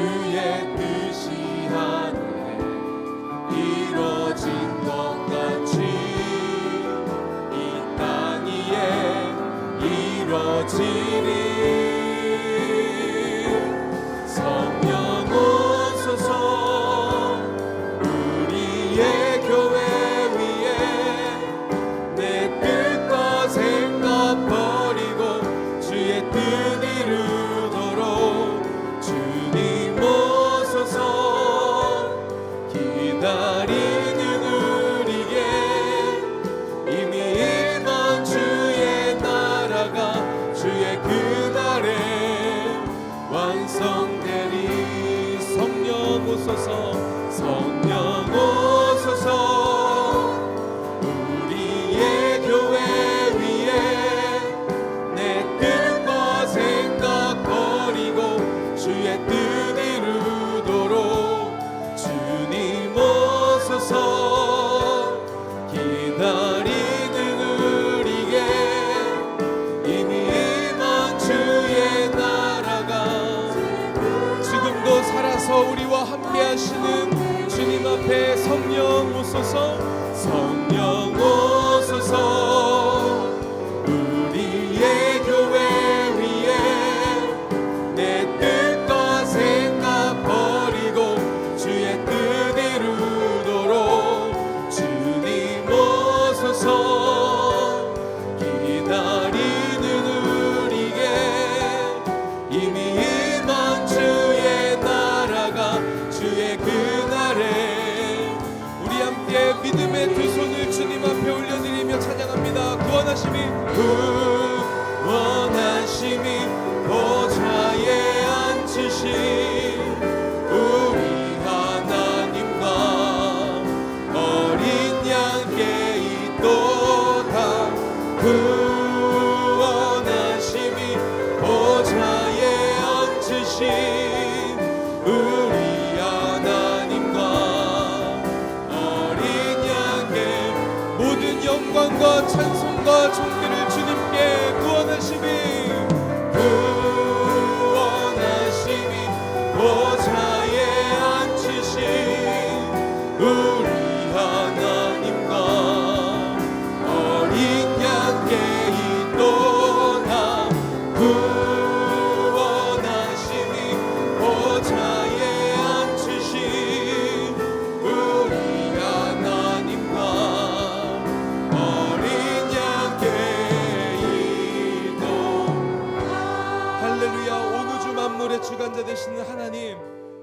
주의 뜻이 하늘에 이뤄진 것 같이 이 땅 위에 이뤄지리. 성령 오소서 우리의 교회 위에 내 뜻과 생각 버리고 주의 뜻 이루도록 주님 오소서. 기다리는 우리에게 이미 임한 주의 나라가 주의 그날에 완성되리. 성령 오소서 성령 오소서 우리의 교회 위에 내 뜻과 생각 버리고 주의 뜻 이루도록 주님 오소서. 기다리는 우리에게 이미 임한 주의 나라가 지금도 살아서 우리와 함께 하시는 주님 앞에 성령 오소서. 성령 오소서 우리의 교회 위에 내 뜻과 생각 버리고 주의 뜻 이루도록 주님 오소서. 기다리는 우리에게 이미 임한 주의 나라가 주의 그날에 우리 함께 믿음의 두 손을 주님 앞에 올려드리며 찬양합니다. 구원하심이 보좌에 앉으신 우리 하나님과 어린 양께 있도다. 구원하심이 보좌에 앉으신 우리 하나님과 어린 양께 모든 영광과 찬송과 존귀를 주님께. 구원하심이 보좌에 앉으신 우리 하나님과 어린 양께 있도다. 구원하심이 보좌에 앉으신 우리 하나님과 어린 양께 있도다. 할렐루야. 온 우주 만물의 주관자 되시는 하나님,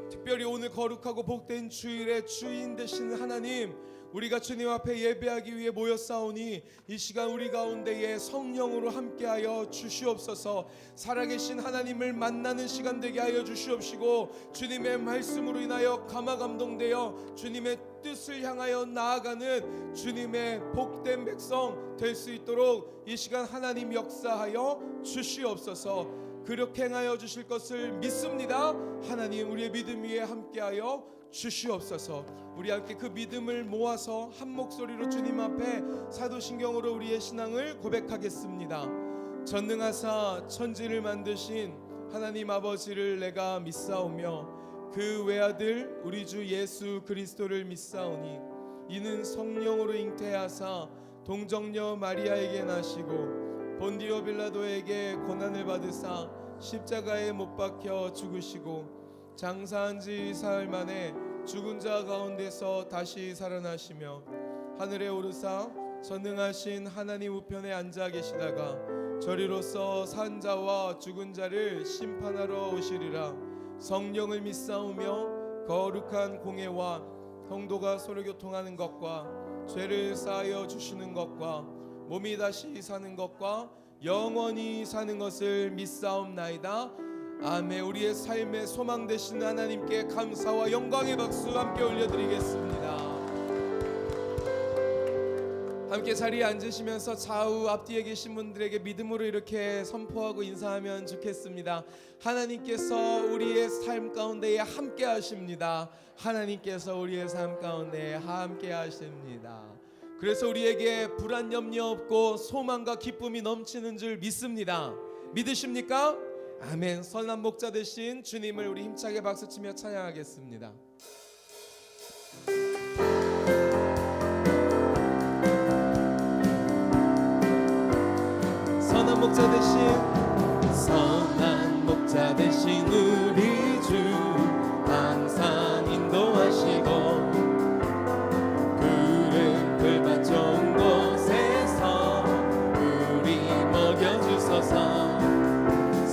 특별히 오늘 거룩하고 복된 주일의 주인 되시는 하나님, 우리가 주님 앞에 예배하기 위해 모였사오니 이 시간 우리 가운데에 성령으로 함께하여 주시옵소서. 살아계신 하나님을 만나는 시간 되게 하여 주시옵시고 주님의 말씀으로 인하여 감화 감동되어 주님의 뜻을 향하여 나아가는 주님의 복된 백성 될 수 있도록 이 시간 하나님 역사하여 주시옵소서. 그렇게 행하여 주실 것을 믿습니다. 하나님, 우리의 믿음 위에 함께하여 주시옵소서. 우리 함께 그 믿음을 모아서 한 목소리로 주님 앞에 사도신경으로 우리의 신앙을 고백하겠습니다. 전능하사 천지를 만드신 하나님 아버지를 내가 믿사오며 그 외아들 우리 주 예수 그리스도를 믿사오니 이는 성령으로 잉태하사 동정녀 마리아에게 나시고 본디오 빌라도에게 고난을 받으사 십자가에 못 박혀 죽으시고 장사한 지 사흘 만에 죽은 자 가운데서 다시 살아나시며 하늘에 오르사 전능하신 하나님 우편에 앉아 계시다가 저리로서 산 자와 죽은 자를 심판하러 오시리라. 성령을 믿사오며 거룩한 공예와 성도가 서로 교통하는 것과 죄를 사하여 주시는 것과 몸이 다시 사는 것과 영원히 사는 것을 믿사옵나이다. 아멘. 우리의 삶의 소망 되시는 하나님께 감사와 영광의 박수 함께 올려드리겠습니다. 함께 자리에 앉으시면서 좌우 앞뒤에 계신 분들에게 믿음으로 이렇게 선포하고 인사하면 좋겠습니다. 하나님께서 우리의 삶 가운데에 함께 하십니다. 하나님께서 우리의 삶 가운데 함께 하십니다. 그래서 우리에게 불안 염려 없고 소망과 기쁨이 넘치는 줄 믿습니다. 믿으십니까? 아멘. 선한 목자 되신 주님을 우리 힘차게 박수치며 찬양하겠습니다. 선한 목자 되신 우리 주 항상 인도하시고 구름을 좋은 곳에서 우리 먹여주소서.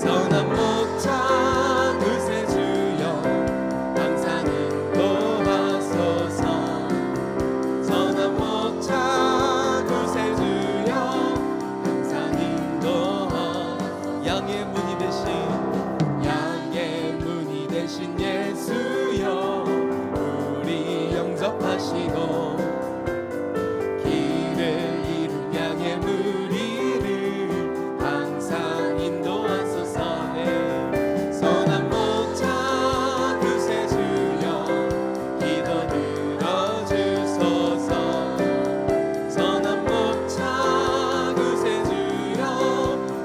선한 목자 구세주여 항상 인도하소서. 선한 목자 구세주여 항상 인도하. 양의 문이 되신 예수여 우리 영접하시고 길을 잃은 양의 무리를 항상 인도하소서. 선한 목자 구세주여 기도 들어주소서. 선한 목자 구세주여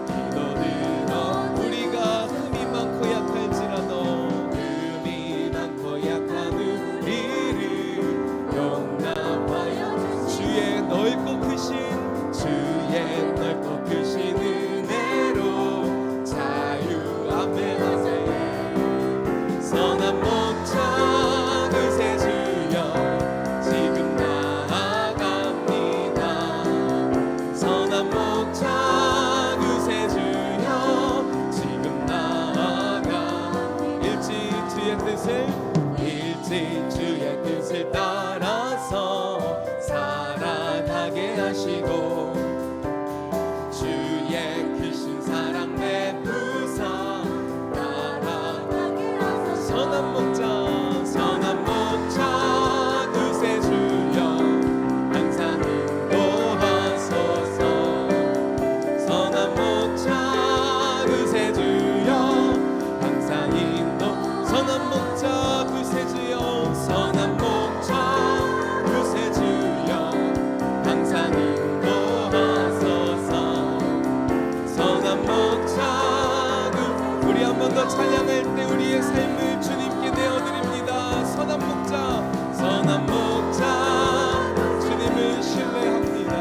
기도 들어. 우리가 흠이 많고 약할지라도 약한 우리를 용납하여 주의 넓고 크신 은혜로 자유. 아멘. 선한 목자 구세주여 지금 나아갑니다. 선한 목자 구세주여 지금 나아가. 일찍 주의 뜻을 따라서 살아가게 하시고 주의 크신 사랑 베푸사 따라가게 하소서. 선한 목자 구세주여 항상 인도하소서. 선한 목자 구세주여 항상 인도. 선한 목자 구세주여 선한 목자 구세주여 항상 인도하소서. 선한 목자 우리 한 번 더 찬양할 때 우리의 삶을 주님께 내어드립니다. 선한 목자 주님을 신뢰합니다.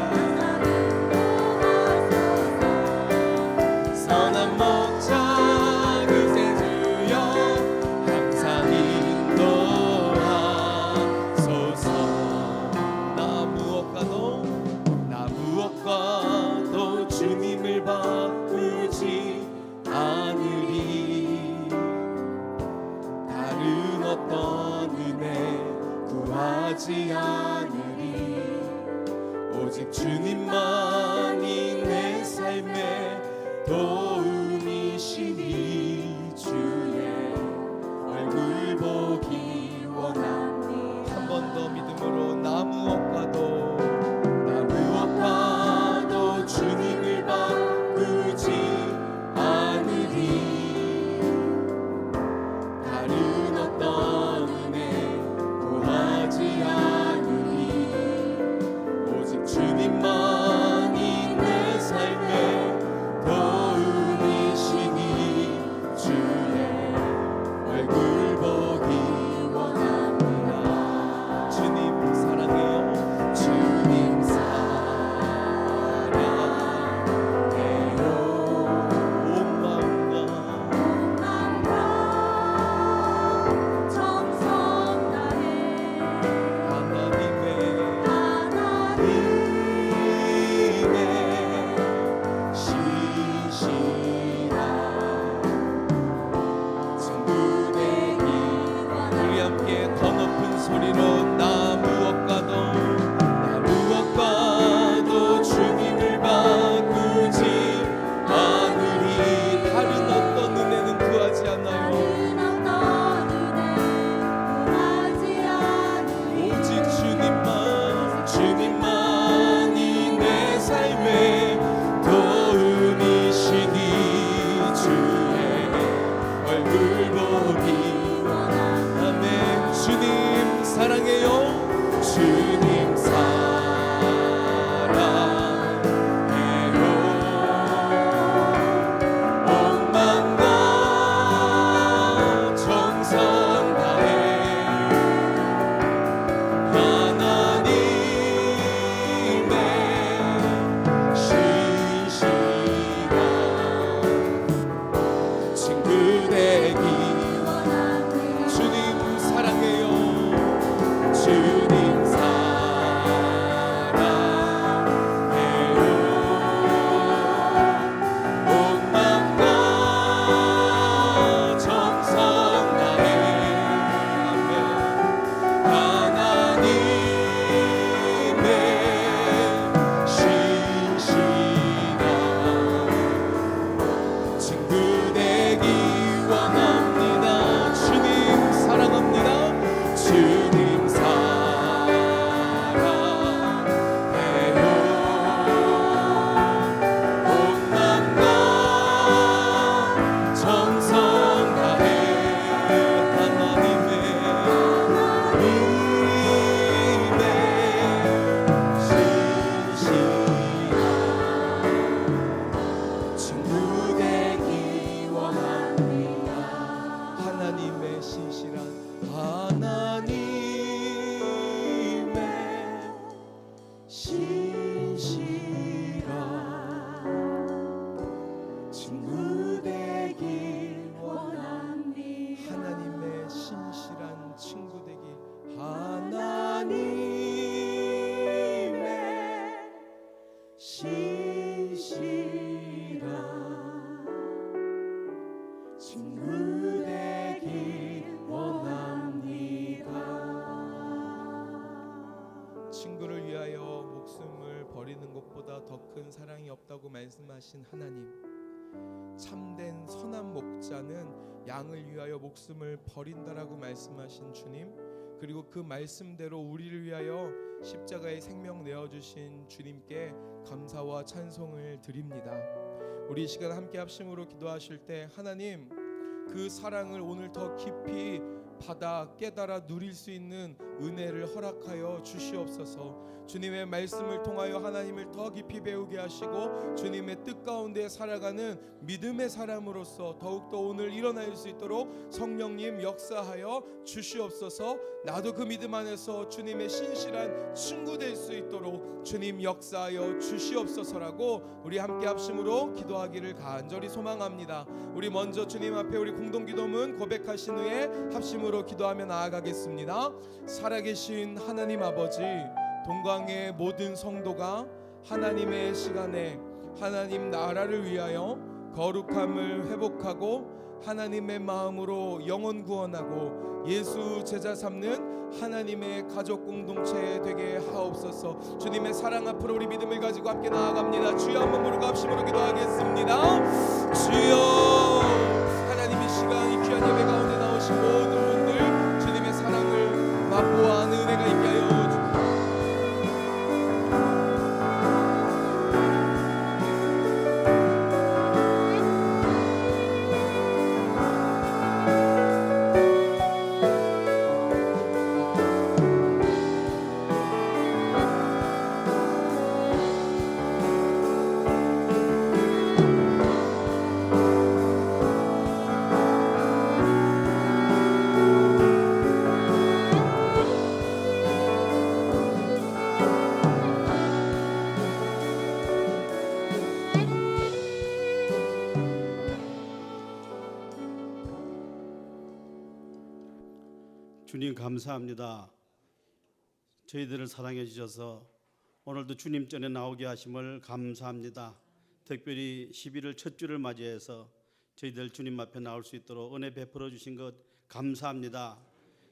선한 목자 주님을 바꾸지 않으리. 다른 어떤 은혜 구하지 않으리. 오직 주님만이 내 삶의 도움이시니 주의 얼굴 보기 원합니다. 한 번 더 믿음으로 나무옥과도 주님을 바꾸지 않으리. 다른 어떤 은혜 구하지 않으리. 오직 주님만이 내 삶의 도움이시니 주의 얼굴 보기 원합니다. 주님 사랑해요. 주님 소리로 나무옥과도 주님을 바꾸지 않으리. 다른 어떤 은혜는 구하지 않아요. 오직 주님만이 내 삶의 도움이시니 주의 얼굴 보기. 아멘. 주님 사랑해 없다고 말씀하신 하나님, 참된 선한 목자는 양을 위하여 목숨을 버린다라고 말씀하신 주님, 그리고 그 말씀대로 우리를 위하여 십자가의 생명 내어주신 주님께 감사와 찬송을 드립니다. 우리 이 시간 함께 합심으로 기도하실 때 하나님, 그 사랑을 오늘 더 깊이 받아 깨달아 누릴 수 있는 은혜를 허락하여 주시옵소서. 주님의 말씀을 통하여 하나님을 더 깊이 배우게 하시고 주님의 뜻 가운데 살아가는 믿음의 사람으로서 더욱더 오늘 일어날 수 있도록 성령님 역사하여 주시옵소서. 나도 그 믿음 안에서 주님의 신실한 친구 될 수 있도록 주님 역사하여 주시옵소서라고 우리 함께 합심으로 기도하기를 간절히 소망합니다. 우리 먼저 주님 앞에 우리 공동기도문 고백하신 후에 합심으로 기도하며 나아가겠습니다. 살아계신 하나님 아버지, 동광의 모든 성도가 하나님의 시간에 하나님 나라를 위하여 거룩함을 회복하고 하나님의 마음으로 영혼 구원하고 예수 제자 삼는 하나님의 가족 공동체 되게 하옵소서. 주님의 사랑 앞으로 우리 믿음을 가지고 함께 나아갑니다. 주여 한번 부르고 합심으로 기도하겠습니다. 주여, 하나님 이 시간 이 귀한 예배 가운데 나오신 모든 분들 주님의 사랑을 맛보아하는 은혜가 있게 하여 주옵소서. 주님 감사합니다. 저희들을 사랑해 주셔서 오늘도 주님 전에 나오게 하심을 감사합니다. 특별히 11월 첫 주를 맞이해서 저희들 주님 앞에 나올 수 있도록 은혜 베풀어 주신 것 감사합니다.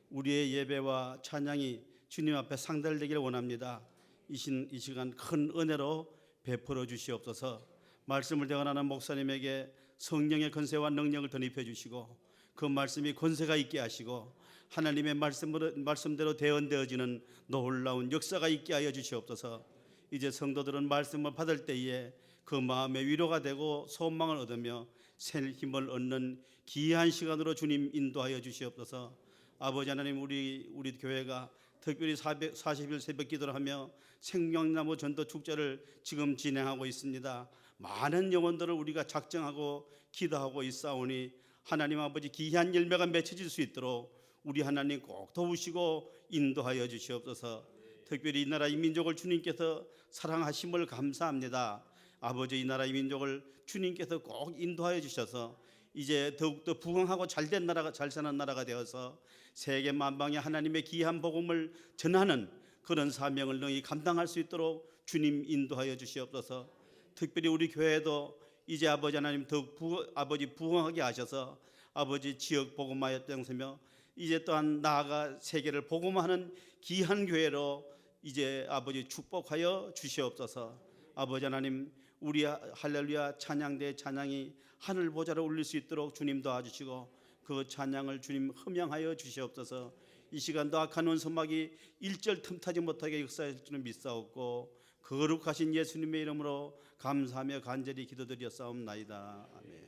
우리의 예배와 찬양이 주님 앞에 상달되기를 원합니다. 이 시간 큰 은혜로 베풀어 주시옵소서. 말씀을 대언하는 목사님에게 성령의 권세와 능력을 덧입혀 주시고 그 말씀이 권세가 있게 하시고 하나님의 말씀대로 대언되어지는 놀라운 역사가 있게 하여 주시옵소서. 이제 성도들은 말씀을 받을 때에 그 마음의 위로가 되고 소망을 얻으며 새 힘을 얻는 귀한 시간으로 주님 인도하여 주시옵소서. 아버지 하나님, 우리 교회가 특별히 40일 새벽 기도를 하며 생명나무 전도 축제를 지금 진행하고 있습니다. 많은 영혼들을 우리가 작정하고 기도하고 있사오니 하나님 아버지 귀한 열매가 맺혀질 수 있도록 우리 하나님 꼭 도우시고 인도하여 주시옵소서. 특별히 이 나라 이 민족을 주님께서 사랑하심을 감사합니다. 아버지, 이 나라 이 민족을 주님께서 꼭 인도하여 주셔서 이제 더욱더 부흥하고 잘된 나라가, 잘 사는 나라가 되어서 세계 만방에 하나님의 귀한 복음을 전하는 그런 사명을 능히 감당할 수 있도록 주님 인도하여 주시옵소서. 특별히 우리 교회도 이제 아버지 하나님 더욱 부흥하게 하셔서 아버지 지역 복음화의 땅서며 이제 또한 나아가 세계를 복음하는 귀한 교회로 이제 아버지 축복하여 주시옵소서. 아버지 하나님, 우리 할렐루야 찬양대 찬양이 하늘 보좌를 울릴 수 있도록 주님 도와주시고 그 찬양을 주님 흠양하여 주시옵소서. 이 시간도 악한 원수막이 일절 틈타지 못하게 역사할 줄은 믿사옵고 거룩하신 예수님의 이름으로 감사하며 간절히 기도드렸사옵나이다. 아멘.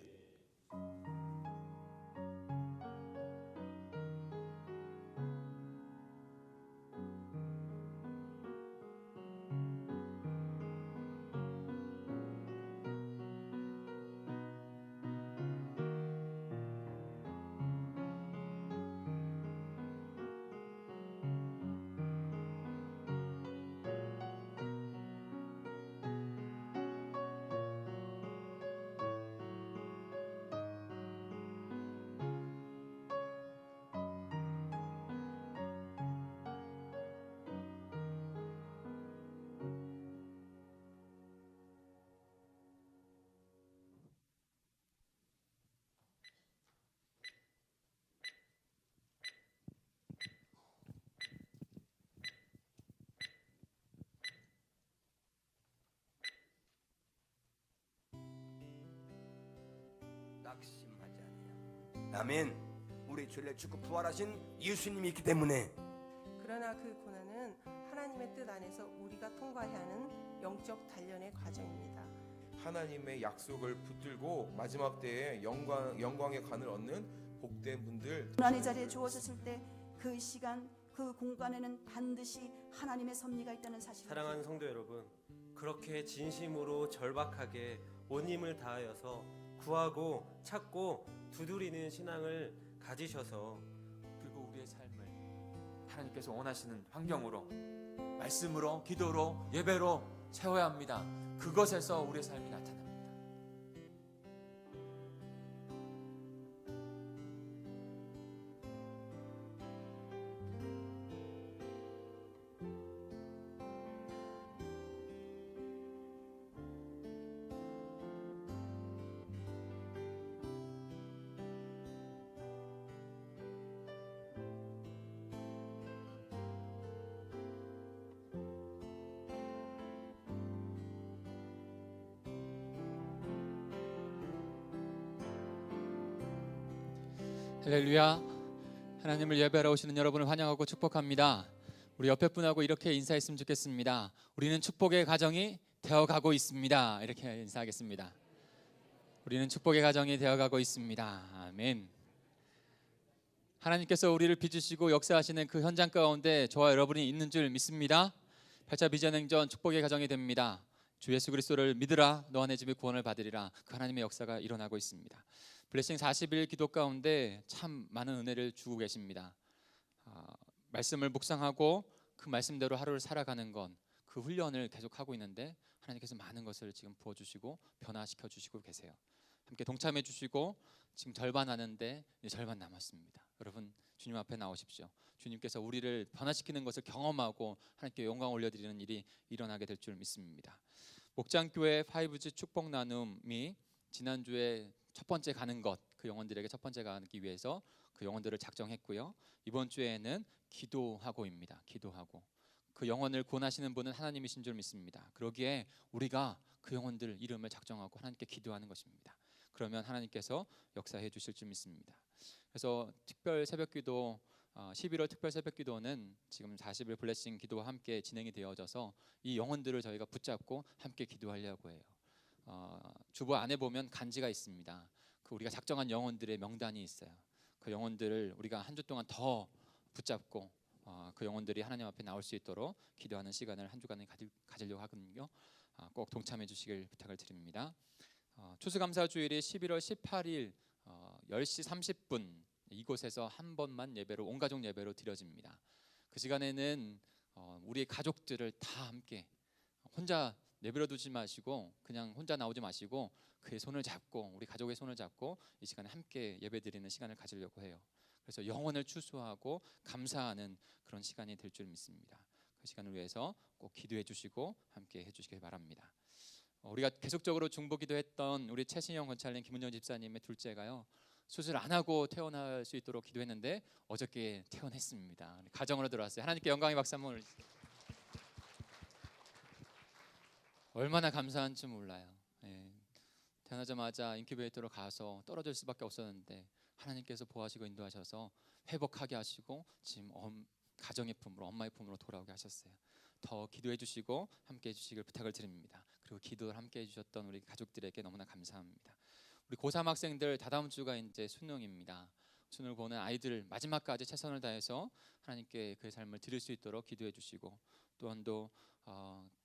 아멘. 우리 주일날 죽고 부활하신 예수님이 있기 때문에. 그러나 그 고난은 하나님의 뜻 안에서 우리가 통과해야 하는 영적 단련의 과정입니다. 하나님의 약속을 붙들고 마지막 때에 영광의 관을 얻는 복된 분들, 고난의 자리에 주어졌을 때 그 시간 그 공간에는 반드시 하나님의 섭리가 있다는 사실을 사랑하는 성도 여러분, 그렇게 진심으로 절박하게 온 힘을 다하여서 구하고 찾고 두드리는 신앙을 가지셔서 그리고 우리의 삶을 하나님께서 원하시는 환경으로, 말씀으로, 기도로, 예배로 채워야 합니다. 그것에서 우리의 삶이 나타납니다. 할렐루야. 하나님을 예배하러 오시는 여러분을 환영하고 축복합니다. 우리 옆에 분하고 이렇게 인사했으면 좋겠습니다. 우리는 축복의 가정이 되어가고 있습니다. 이렇게 인사하겠습니다. 우리는 축복의 가정이 되어가고 있습니다. 아멘. 하나님께서 우리를 빚으시고 역사하시는 그 현장 가운데 저와 여러분이 있는 줄 믿습니다. 8차 비전행전 축복의 가정이 됩니다. 주 예수 그리스도를 믿으라 너와 내 집이 구원을 받으리라. 그 하나님의 역사가 일어나고 있습니다. 블레싱 40일 기도 가운데 참 많은 은혜를 주고 계십니다. 말씀을 묵상하고 그 말씀대로 하루를 살아가는 건 그 훈련을 계속하고 있는데 하나님께서 많은 것을 지금 부어주시고 변화시켜 주시고 계세요. 함께 동참해 주시고 지금 절반 하는데 이제 절반 남았습니다. 여러분 주님 앞에 나오십시오. 주님께서 우리를 변화시키는 것을 경험하고 하나님께 영광 올려드리는 일이 일어나게 될 줄 믿습니다. 목장교회 5G 축복 나눔이 지난주에 첫 번째 가는 것, 그 영혼들에게 첫 번째 가기 위해서 그 영혼들을 작정했고요. 이번 주에는 기도하고입니다. 기도하고 그 영혼을 구원하시는 분은 하나님이신 줄 믿습니다. 그러기에 우리가 그 영혼들 이름을 작정하고 하나님께 기도하는 것입니다. 그러면 하나님께서 역사해 주실 줄 믿습니다. 그래서 특별 새벽기도 11월 특별 새벽기도는 지금 40일 블레싱 기도와 함께 진행이 되어져서 이 영혼들을 저희가 붙잡고 함께 기도하려고 해요. 주보 안에 보면 간지가 있습니다. 그 우리가 작정한 영혼들의 명단이 있어요. 그 영혼들을 우리가 한 주 동안 더 붙잡고 그 영혼들이 하나님 앞에 나올 수 있도록 기도하는 시간을 한 주간에 가지려고 하거든요. 꼭 동참해 주시길 부탁을 드립니다. 추수감사주일이 11월 18일 10시 30분 이곳에서 한 번만 예배로 온 가족 예배로 드려집니다. 그 시간에는 우리의 가족들을 다 함께 혼자 내버려 두지 마시고 그냥 혼자 나오지 마시고 그의 손을 잡고 우리 가족의 손을 잡고 이 시간에 함께 예배드리는 시간을 가지려고 해요. 그래서 영혼을 추수하고 감사하는 그런 시간이 될 줄 믿습니다. 그 시간을 위해서 꼭 기도해 주시고 함께 해주시길 바랍니다. 우리가 계속적으로 중보기도했던 우리 최신영 권찰님, 김은정 집사님의 둘째가요 수술 안 하고 퇴원할 수 있도록 기도했는데 어저께 퇴원했습니다. 가정으로 들어왔어요. 하나님께 영광의 박수 한번 올리세요. 얼마나 감사한지 몰라요. 태어나자마자 인큐베이터로 가서 떨어질 수밖에 없었는데 하나님께서 보호하시고 인도하셔서 회복하게 하시고 지금 가정의 품으로 엄마의 품으로 돌아오게 하셨어요. 더 기도해 주시고 함께 해주시길 부탁을 드립니다. 그리고 기도를 함께 해주셨던 우리 가족들에게 너무나 감사합니다. 우리 고3 학생들 다다음 주가 이제 수능입니다. 수능을 보는 아이들 마지막까지 최선을 다해서 하나님께 그의 삶을 드릴 수 있도록 기도해 주시고 또한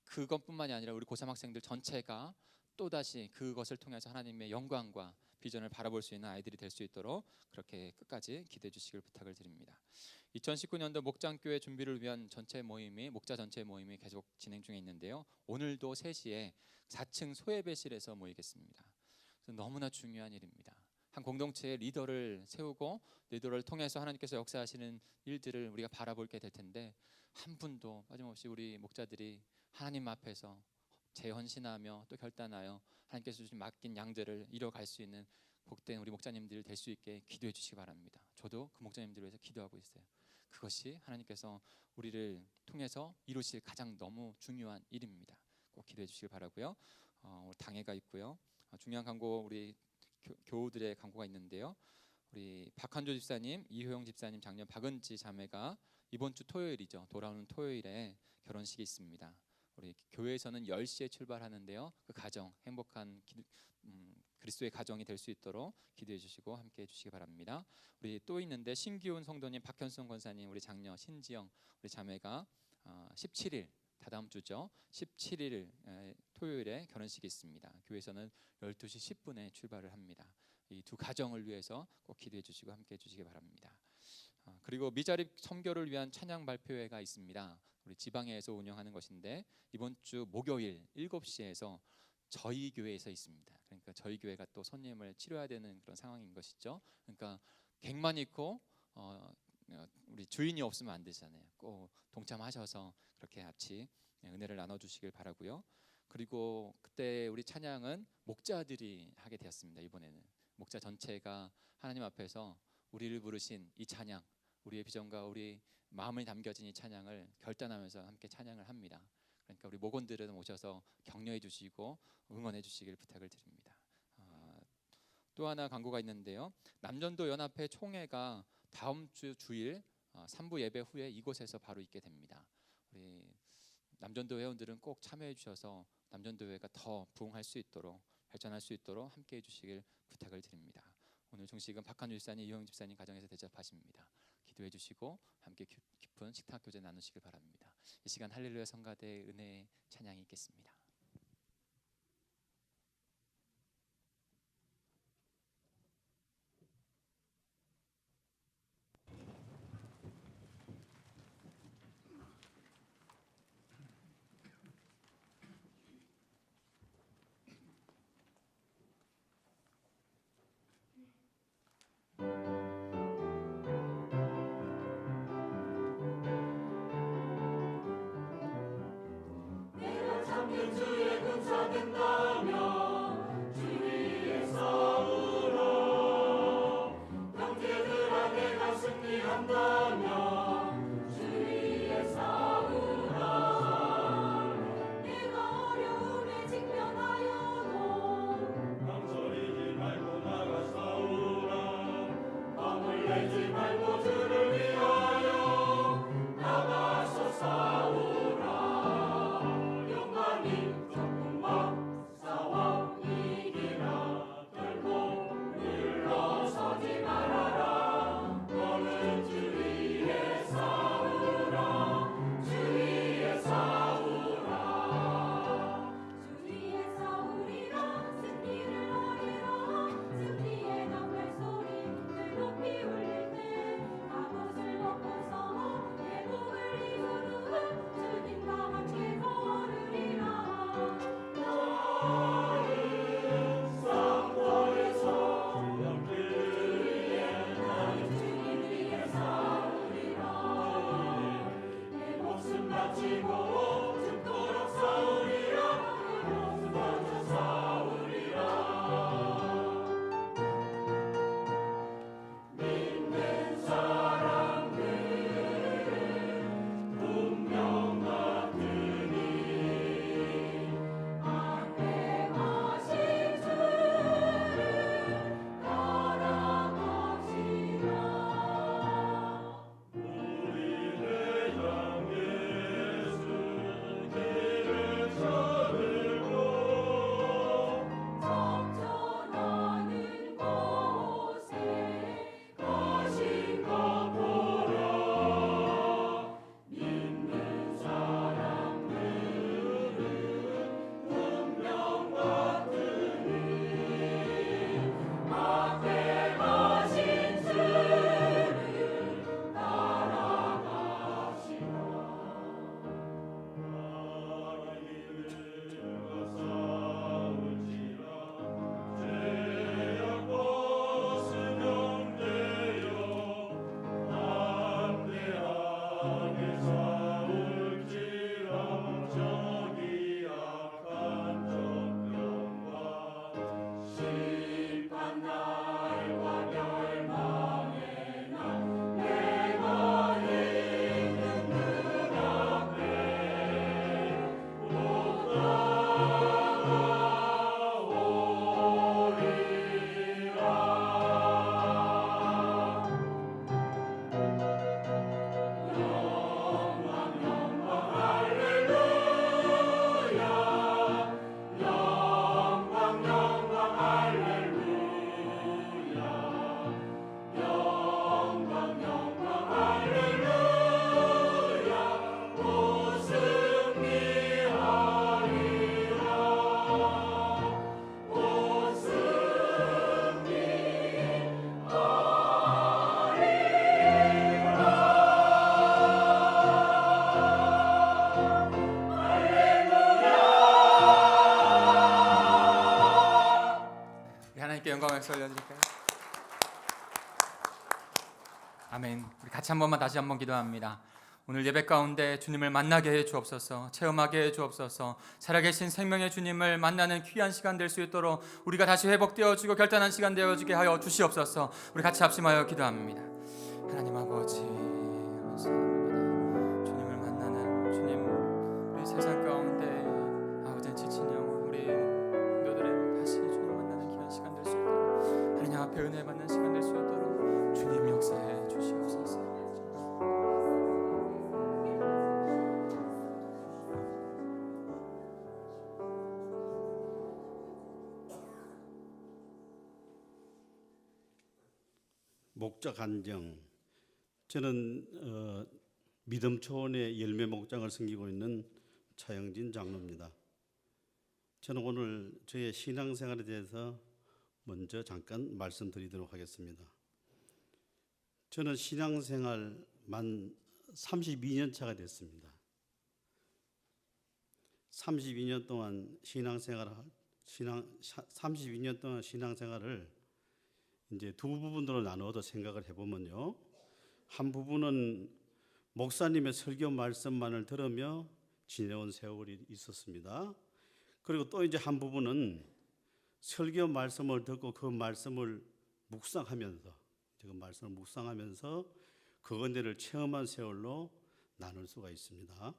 그것뿐만이 아니라 우리 고3 학생들 전체가 또다시 그것을 통해서 하나님의 영광과 비전을 바라볼 수 있는 아이들이 될 수 있도록 그렇게 끝까지 기도해 주시길 부탁을 드립니다. 2019년도 목장교회 준비를 위한 목자 전체 모임이 계속 진행 중에 있는데요. 오늘도 3시에 4층 소예배실에서 모이겠습니다. 너무나 중요한 일입니다. 한 공동체의 리더를 세우고 리더를 통해서 하나님께서 역사하시는 일들을 우리가 바라보게 될 텐데 한 분도 빠짐없이 우리 목자들이 하나님 앞에서 재헌신하며 또 결단하여 하나님께서 주신 맡긴 양들을 이뤄갈 수 있는 복된 우리 목자님들이 될 수 있게 기도해 주시기 바랍니다. 저도 그 목자님들을 위해서 기도하고 있어요. 그것이 하나님께서 우리를 통해서 이루실 가장 너무 중요한 일입니다. 꼭 기도해 주시기 바라고요. 당회가 있고요. 중요한 광고 우리 교우들의 광고가 있는데요. 우리 박한조 집사님, 이효영 집사님, 장녀 박은지 자매가 이번 주 토요일이죠. 돌아오는 토요일에 결혼식이 있습니다. 우리 교회에서는 10시에 출발하는데요. 그 가정 행복한 그리스도의 가정이 될 수 있도록 기도해 주시고 함께 해 주시기 바랍니다. 우리 또 있는데 신기훈 성도님, 박현성 권사님, 우리 장녀 신지영 우리 자매가 17일 다다음 주죠. 17일 토요일에 결혼식이 있습니다. 교회에서는 12시 10분에 출발을 합니다. 이 두 가정을 위해서 꼭 기도해 주시고 함께 해 주시기 바랍니다. 그리고 미자립 선교를 위한 찬양 발표회가 있습니다. 우리 지방회에서 운영하는 것인데 이번 주 목요일 7시에서 저희 교회에서 있습니다. 그러니까 저희 교회가 또 손님을 치료해야 되는 그런 상황인 것이죠. 그러니까 객만 있고 우리 주인이 없으면 안 되잖아요. 꼭 동참하셔서 그렇게 같이 은혜를 나눠주시길 바라고요. 그리고 그때 우리 찬양은 목자들이 하게 되었습니다. 이번에는 목자 전체가 하나님 앞에서 우리를 부르신 이 찬양, 우리의 비전과 우리 마음이 담겨진 이 찬양을 결단하면서 함께 찬양을 합니다. 그러니까 우리 목원들은 오셔서 격려해 주시고 응원해 주시길 부탁을 드립니다. 또 하나 광고가 있는데요. 남전도 연합회 총회가 다음 주 주일 3부 예배 후에 이곳에서 바로 있게 됩니다. 우리 남전도 회원들은 꼭 참여해 주셔서 남전도 회가 더 부흥할 수 있도록 발전할 수 있도록 함께 해 주시길 부탁을 드립니다. 오늘 종식은 박한주 집사님, 이효영 집사님 가정에서 대접하십니다. 기도해 주시고 함께 깊은 식탁 교제 나누시길 바랍니다. 이 시간 할렐루야 성가대의 은혜의 찬양이 있겠습니다. 내가 잠든 같이 다시 한번 기도합니다. 오늘 예배 가운데 주님을 만나게 해 주옵소서, 체험하게 해 주옵소서. 살아계신 생명의 주님을 만나는 귀한 시간 될 수 있도록 우리가 다시 회복되어지고 결단한 시간 되어지게 하여 주시옵소서. 우리 같이 합심하여 기도합니다. 하나님 아버지, 감사합니다. 주님을 만나는 주님, 우리 세상 가운데 아버지 지친 영혼 우리 성도들의 다시 주님 만나는 귀한 시간 될 수 있도록 하나님 앞에 은혜 받는 시간 될 수 있도록 주님 역사해 주시옵소서. 목자 간정. 저는 믿음 초원의 열매 목장을 섬기고 있는 차영진 장로입니다. 저는 오늘 저의 신앙생활에 대해서 먼저 잠깐 말씀드리도록 하겠습니다. 저는 신앙생활 만 32년 차가 됐습니다. 32년 동안 신앙생활을 이제 두 부분으로 나누어서 생각을 해보면요, 한 부분은 목사님의 설교 말씀만을 들으며 지내온 세월이 있었습니다. 그리고 또 이제 한 부분은 설교 말씀을 듣고 그 말씀을 묵상하면서 그 은혜를 체험한 세월로 나눌 수가 있습니다.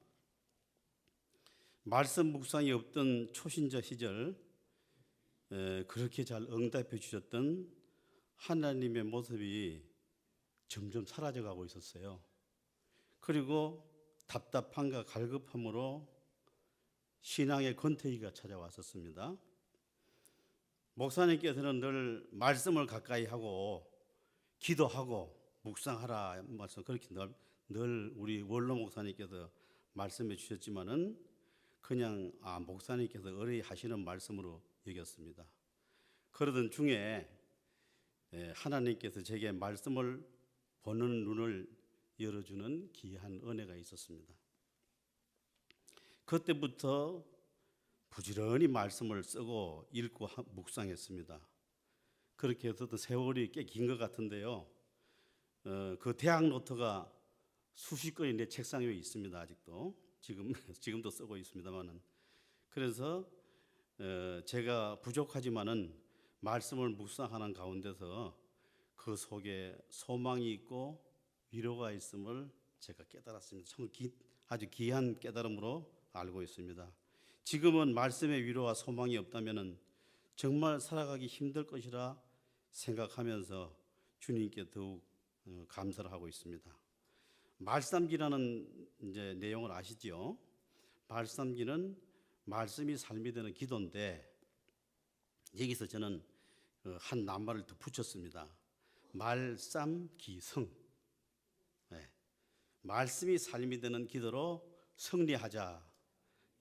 말씀 묵상이 없던 초신자 시절 그렇게 잘 응답해 주셨던 하나님의 모습이 점점 사라져가고 있었어요. 그리고 답답함과 갈급함으로 신앙의 권태기가 찾아왔었습니다. 목사님께서는 늘 말씀을 가까이 하고 기도하고 묵상하라 말씀, 그렇게 늘 우리 원로 목사님께서 말씀해 주셨지만은 그냥 목사님께서 의뢰하시는 말씀으로 여겼습니다. 그러던 중에 하나님께서 제게 말씀을 보는 눈을 열어주는 귀한 은혜가 있었습니다. 그때부터 부지런히 말씀을 쓰고 읽고 묵상했습니다. 그렇게 해서 세월이 꽤 긴 것 같은데요. 그 대학 노트가 수십 건이 내 책상 위에 있습니다. 아직도 지금도 쓰고 있습니다만은. 그래서 제가 부족하지만은 말씀을 묵상하는 가운데서 그 속에 소망이 있고 위로가 있음을 제가 깨달았습니다. 참 아주 귀한 깨달음으로 알고 있습니다. 지금은 말씀의 위로와 소망이 없다면 정말 살아가기 힘들 것이라 생각하면서 주님께 더욱 감사를 하고 있습니다. 말씀기라는 이제 내용을 아시죠? 말씀기는 말씀이 삶이 되는 기도인데 여기서 저는 한 낱말을 더 붙였습니다. 말씀기성. 말씀이 삶이 되는 기도로 승리하자.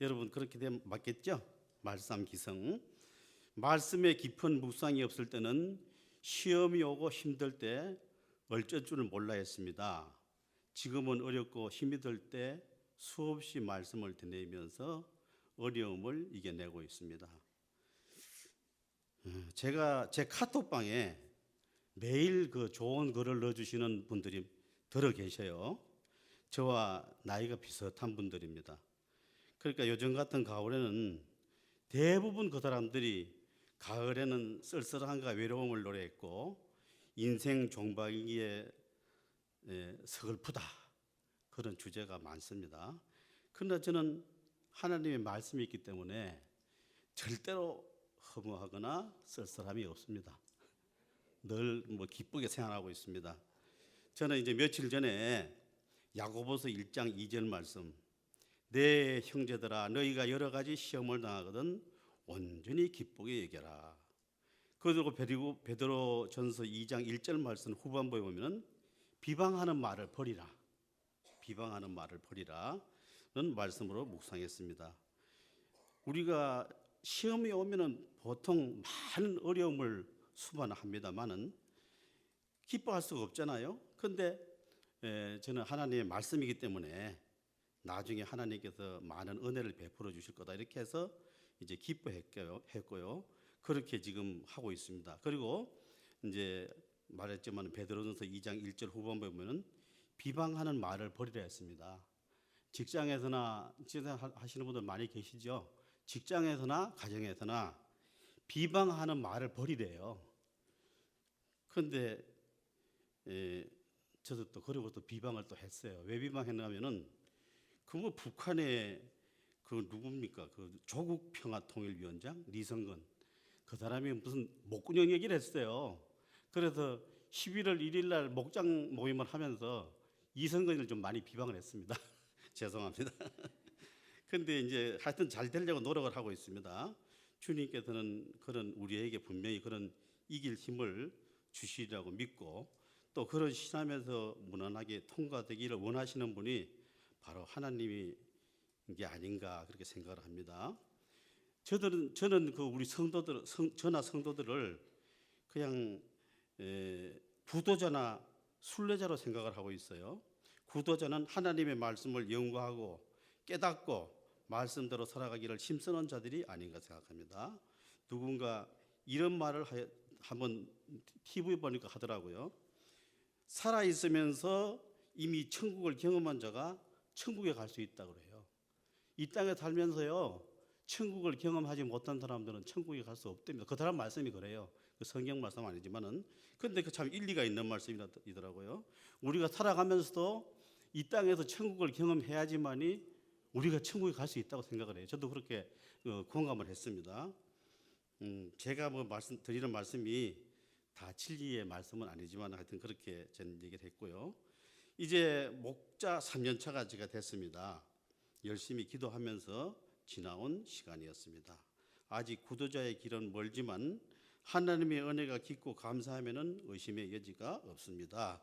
여러분 그렇게 되면 맞겠죠? 말씀기성. 말씀의 깊은 묵상이 없을 때는 시험이 오고 힘들 때 어쩔 줄을 몰라 했습니다. 지금은 어렵고 힘이 들 때 수없이 말씀을 되뇌면서 어려움을 이겨내고 있습니다. 제가 제 카톡방에 매일 그 좋은 글을 넣어주시는 분들이 들어 계셔요. 저와 나이가 비슷한 분들입니다. 그러니까 요즘 같은 가을에는 대부분 그 사람들이 가을에는 쓸쓸함과 외로움을 노래했고 인생 종박이기에 서글프다 그런 주제가 많습니다. 그러나 저는 하나님의 말씀이 있기 때문에 절대로 허무하거나 쓸쓸함이 없습니다. 늘 기쁘게 생활하고 있습니다. 저는 이제 며칠 전에 야고보서 1장 2절 말씀, 내 형제들아 너희가 여러 가지 시험을 당하거든 온전히 기쁘게 여겨라. 그리고 베드로 전서 2장 1절 말씀 후반부에 보면은 비방하는 말을 버리라. 비방하는 말을 버리라는 말씀으로 묵상했습니다. 우리가 시험이 오면은 보통 많은 어려움을 수반합니다만은 기뻐할 수가 없잖아요. 그런데 저는 하나님의 말씀이기 때문에 나중에 하나님께서 많은 은혜를 베풀어 주실 거다 이렇게 해서 이제 기뻐했고요. 그렇게 지금 하고 있습니다. 그리고 이제 말했지만 베드로전서 2장 1절 후반부에 보면은 비방하는 말을 버리라 했습니다. 직장에서나 하시는 분들 많이 계시죠. 직장에서나 가정에서나 비방하는 말을 버리래요. 그런데 저도 또 그러고 또 비방을 또 했어요. 왜 비방했냐면은 그 뭐 북한의 그 누굽니까? 그 조국 평화통일위원장 리성근 그 사람이 무슨 목구녕 얘기를 했어요. 그래서 11월 1일 날 목장 모임을 하면서 이성근을 좀 많이 비방을 했습니다. 죄송합니다. 근데 이제 하여튼 잘 되려고 노력을 하고 있습니다. 주님께서는 그런 우리에게 분명히 그런 이길 힘을 주시리라고 믿고 또 그런 시험에서 무난하게 통과되기를 원하시는 분이 바로 하나님이 게 아닌가 그렇게 생각을 합니다. 저는 그 우리 저나 성도들을 그냥 구도자나 순례자로 생각을 하고 있어요. 구도자는 하나님의 말씀을 연구하고 깨닫고 말씀대로 살아가기를 힘쓰는 자들이 아닌가 생각합니다. 누군가 이런 말을 한번 TV 보니까 하더라고요. 살아 있으면서 이미 천국을 경험한 자가 천국에 갈 수 있다고 그래요. 이 땅에 살면서요, 천국을 경험하지 못한 사람들은 천국에 갈 수 없답니다. 그 사람 말씀이 그래요. 그 성경 말씀 아니지만은, 근데 그 참 일리가 있는 말씀이더라고요. 우리가 살아가면서도 이 땅에서 천국을 경험해야지만이 우리가 천국에 갈 수 있다고 생각을 해요. 저도 그렇게 공감을 했습니다. 제가 뭐 드리는 말씀이 다 진리의 말씀은 아니지만 하여튼 그렇게 저는 얘기를 했고요. 이제 목자 3년차가 제가 됐습니다. 열심히 기도하면서 지나온 시간이었습니다. 아직 구도자의 길은 멀지만 하나님의 은혜가 깊고 감사하면은 의심의 여지가 없습니다.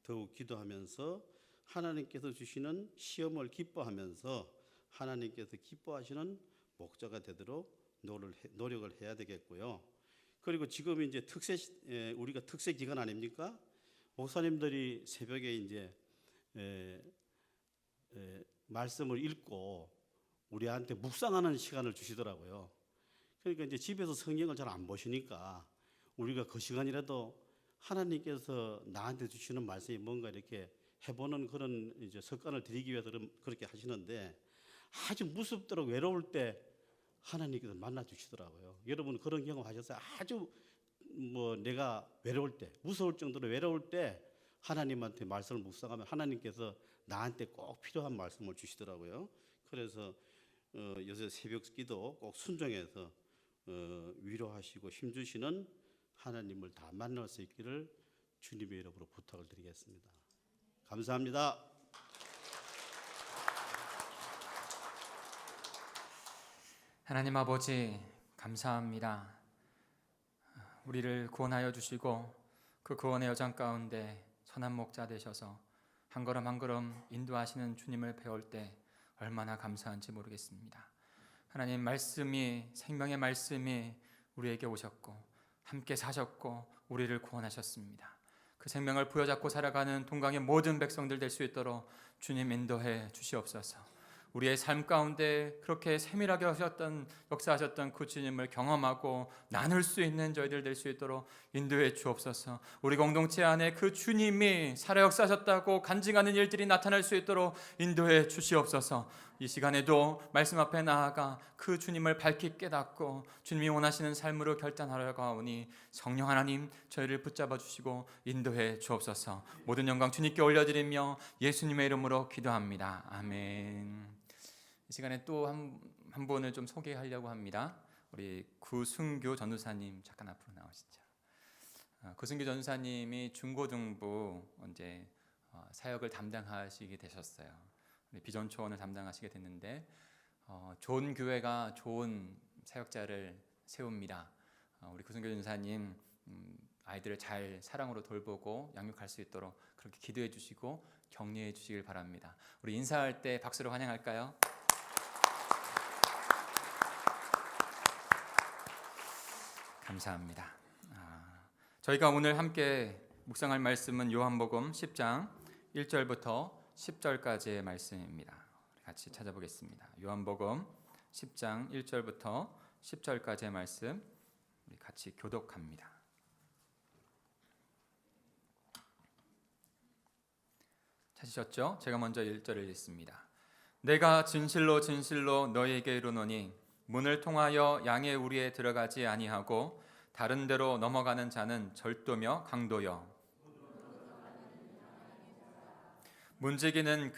더욱 기도하면서 하나님께서 주시는 시험을 기뻐하면서 하나님께서 기뻐하시는 목자가 되도록 노력을 해야 되겠고요. 그리고 지금 이제 우리가 특세 기간 아닙니까? 목사님들이 새벽에 이제 말씀을 읽고 우리한테 묵상하는 시간을 주시더라고요. 그러니까 이제 집에서 성경을 잘 안 보시니까 우리가 그 시간이라도 하나님께서 나한테 주시는 말씀이 뭔가 이렇게 해보는 그런 이제 습관을 들이기 위해서 그렇게 하시는데 아주 무섭도록 외로울 때 하나님께서 만나 주시더라고요. 여러분 그런 경험 하셨어요? 아주 뭐 내가 외로울 때, 무서울 정도로 외로울 때 하나님한테 말씀을 묵상하면 하나님께서 나한테 꼭 필요한 말씀을 주시더라고요. 그래서 요새 새벽 기도 꼭 순종해서 위로하시고 힘주시는 하나님을 다 만날 수 있기를 주님의 이름으로 부탁을 드리겠습니다. 감사합니다. 하나님 아버지 감사합니다. 우리를 구원하여 주시고 그 구원의 여정 가운데 선한 목자 되셔서 한 걸음 한 걸음 인도하시는 주님을 배울 때 얼마나 감사한지 모르겠습니다. 하나님 말씀이 생명의 말씀이 우리에게 오셨고 함께 사셨고 우리를 구원하셨습니다. 그 생명을 부여잡고 살아가는 동강의 모든 백성들 될 수 있도록 주님 인도해 주시옵소서. 우리의 삶 가운데 그렇게 세밀하게 역사하셨던 그 주님을 경험하고 나눌 수 있는 저희들 될 수 있도록 인도해 주옵소서. 우리 공동체 안에 그 주님이 살아 역사하셨다고 간증하는 일들이 나타날 수 있도록 인도해 주시옵소서. 이 시간에도 말씀 앞에 나아가 그 주님을 밝히 깨닫고 주님이 원하시는 삶으로 결단하려고 하오니 성령 하나님 저희를 붙잡아 주시고 인도해 주옵소서. 모든 영광 주님께 올려드리며 예수님의 이름으로 기도합니다. 아멘. 이 시간에 또 한 분을 좀 소개하려고 합니다. 우리 구승규 전도사님 잠깐 앞으로 나오시죠. 구승규 전도사님이 중고등부 이제 사역을 담당하시게 되셨어요. 비전 초원을 담당하시게 됐는데 좋은 교회가 좋은 사역자를 세웁니다. 우리 구승규 전도사님 아이들을 잘 사랑으로 돌보고 양육할 수 있도록 그렇게 기도해 주시고 격려해 주시길 바랍니다. 우리 인사할 때 박수로 환영할까요? 감사합니다. 저희가 오늘 함께 묵상할 말씀은 요한복음 10장 1절부터 10절까지의 말씀입니다. 같이 찾아보겠습니다. 요한복음 10장 1절부터 10절까지의 말씀 우리 같이 교독합니다. 찾으셨죠? 제가 먼저 1절을 읽습니다. 내가 진실로 진실로 너희에게 이르노니 문을 통하여 양의 우리에 들어가지 아니하고 다른 데로 넘어가는 자는 절도며 강도여 문지기는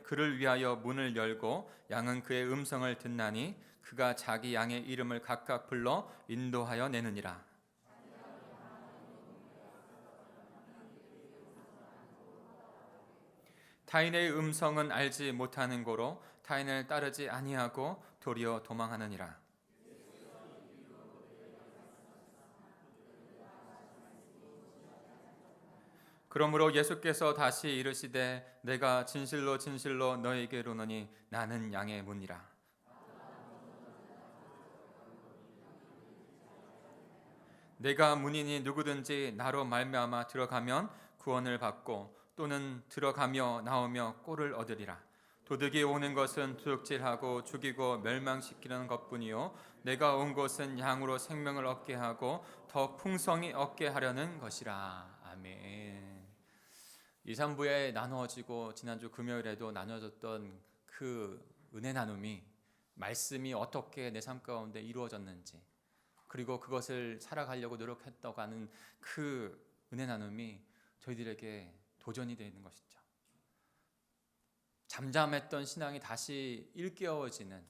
그를 위하여 문을 열고 양은 그의 음성을 듣나니 그가 자기 양의 이름을 각각 불러 인도하여 내느니라. 타인의 음성은 알지 못하는 고로 타인을 따르지 아니하고 도리어 도망하느니라. 그러므로 예수께서 다시 이르시되 내가 진실로 진실로 너에게 이르노니 나는 양의 문이라. 내가 문이니 누구든지 나로 말미암아 들어가면 구원을 받고 또는 들어가며 나오며 꼴을 얻으리라. 도둑이 오는 것은 도둑질하고 죽이고 멸망시키는 것뿐이요 내가 온 것은 양으로 생명을 얻게 하고 더 풍성히 얻게 하려는 것이라. 아멘. 2, 3부에 나누어지고 지난주 금요일에도 나눠졌던 그 은혜 나눔이 말씀이 어떻게 내 삶 가운데 이루어졌는지 그리고 그것을 살아가려고 노력했다고 하는 그 은혜 나눔이 저희들에게 도전이 되어 있는 것이죠. 잠잠했던 신앙이 다시 일깨워지는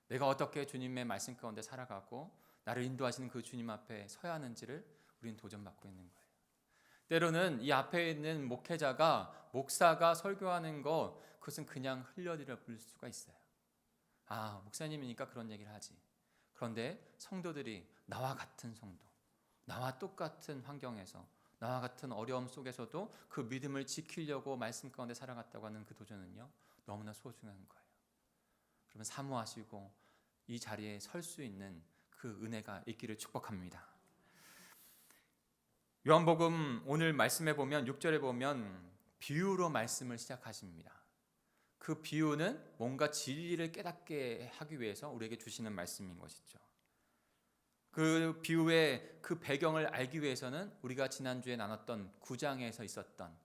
내가 어떻게 주님의 말씀 가운데 살아가고 나를 인도하시는 그 주님 앞에 서야 하는지를 우리는 도전받고 있는 거예요. 때로는 이 앞에 있는 목사가 설교하는 것 그것은 그냥 흘려들여 볼 수가 있어요. 아, 목사님이니까 그런 얘기를 하지. 그런데 성도들이 나와 같은 성도, 나와 똑같은 환경에서 나와 같은 어려움 속에서도 그 믿음을 지키려고 말씀 가운데 살아갔다고 하는 그 도전은요 너무나 소중한 거예요. 그러면 사모하시고 이 자리에 설 수 있는 그 은혜가 있기를 축복합니다. 요한복음 오늘 말씀에 보면 6절에 보면 비유로 말씀을 시작하십니다. 그 비유는 뭔가 진리를 깨닫게 하기 위해서 우리에게 주시는 말씀인 것이죠. 그 비유의 그 배경을 알기 위해서는 우리가 지난주에 나눴던 9장에서 있었던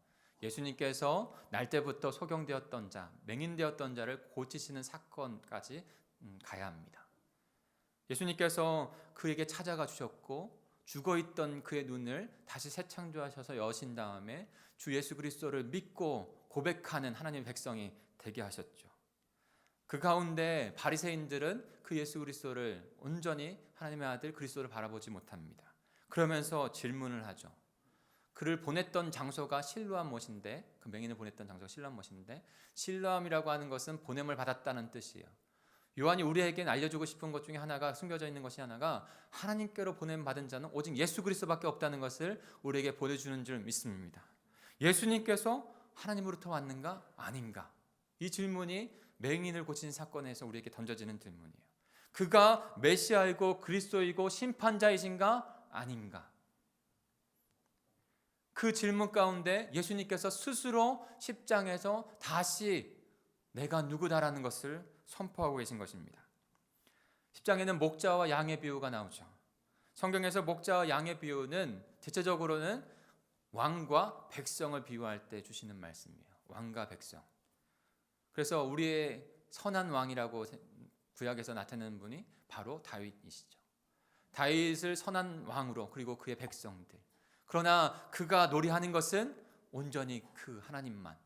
예수님께서 날 때부터 소경되었던 자, 맹인되었던 자를 고치시는 사건까지 가야 합니다. 예수님께서 그에게 찾아가 주셨고 죽어있던 그의 눈을 다시 새창조하셔서 여신 다음에 주 예수 그리스도를 믿고 고백하는 하나님의 백성이 되게 하셨죠. 그 가운데 바리새인들은 그 예수 그리스도를 온전히 하나님의 아들 그리스도를 바라보지 못합니다. 그러면서 질문을 하죠. 그를 보냈던 장소가 실로암 못인데 그 맹인을 보냈던 장소가 실로암 못인데 실로암이라고 하는 것은 보냄을 받았다는 뜻이에요. 요한이 우리에게 알려주고 싶은 것 중에 하나가 숨겨져 있는 것이 하나가 하나님께로 보냄 받은 자는 오직 예수 그리스도밖에 없다는 것을 우리에게 보여주는 줄 믿습니다. 예수님께서 하나님으로부터 왔는가 아닌가 이 질문이 맹인을 고친 사건에서 우리에게 던져지는 질문이에요. 그가 메시아이고 그리스도이고 심판자이신가 아닌가 그 질문 가운데 예수님께서 스스로 10장에서 다시 내가 누구다라는 것을 선포하고 계신 것입니다. 10장에는 목자와 양의 비유가 나오죠. 성경에서 목자와 양의 비유는 대체적으로는 왕과 백성을 비유할 때 주시는 말씀이에요. 왕과 백성. 그래서 우리의 선한 왕이라고 구약에서 나타내는 분이 바로 다윗이시죠. 다윗을 선한 왕으로 그리고 그의 백성들. 그러나 그가 노리하는 것은 온전히 그 하나님만,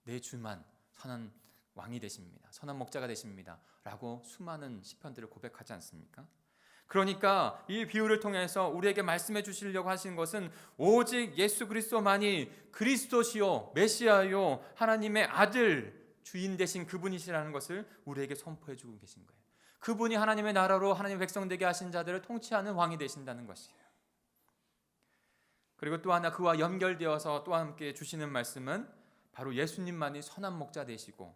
내 주만 선한 왕이 되십니다. 선한 목자가 되십니다. 라고 수많은 시편들을 고백하지 않습니까? 그러니까 이 비유를 통해서 우리에게 말씀해 주시려고 하시는 것은 오직 예수 그리스도만이 그리스도시요 메시아요 하나님의 아들 주인 되신 그분이시라는 것을 우리에게 선포해 주고 계신 거예요. 그분이 하나님의 나라로 하나님의 백성 되게 하신 자들을 통치하는 왕이 되신다는 것이에요. 그리고 또 하나 그와 연결되어서 또 함께 주시는 말씀은 바로 예수님만이 선한 목자 되시고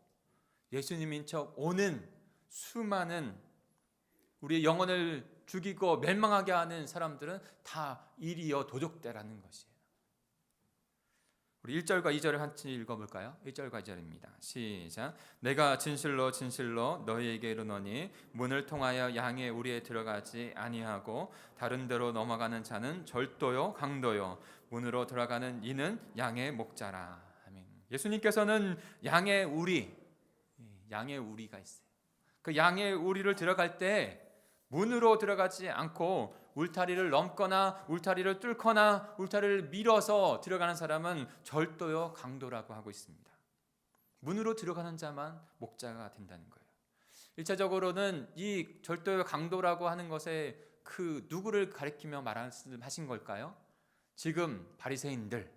예수님인 척 오는 수많은 우리의 영혼을 죽이고 멸망하게 하는 사람들은 다 이리여 도적대라는 것이에요. 우리 1절과 2절을 같이 읽어볼까요? 1절과 2절입니다. 시작. 내가 진실로 진실로 너희에게 이르노니 문을 통하여 양의 우리에 들어가지 아니하고 다른 데로 넘어가는 자는 절도요 강도요 문으로 들어가는 이는 양의 목자라. 아멘. 예수님께서는 양의 우리가 있어요. 그 양의 우리를 들어갈 때 문으로 들어가지 않고 울타리를 넘거나 울타리를 뚫거나 울타리를 밀어서 들어가는 사람은 절도요 강도라고 하고 있습니다. 문으로 들어가는 자만 목자가 된다는 거예요. 1차적으로는 이 절도요 강도라고 하는 것에 그 누구를 가리키며 말씀하신 걸까요? 지금 바리새인들,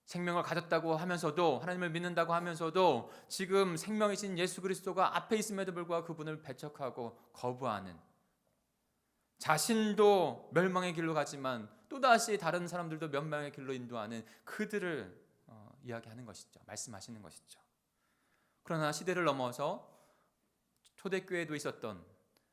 생명을 가졌다고 하면서도, 하나님을 믿는다고 하면서도 지금 생명이신 예수 그리스도가 앞에 있음에도 불구하고 그분을 배척하고 거부하는, 자신도 멸망의 길로 가지만 또다시 다른 사람들도 멸망의 길로 인도하는 그들을 이야기하는 것이죠. 말씀하시는 것이죠. 그러나 시대를 넘어서 초대교회도 있었던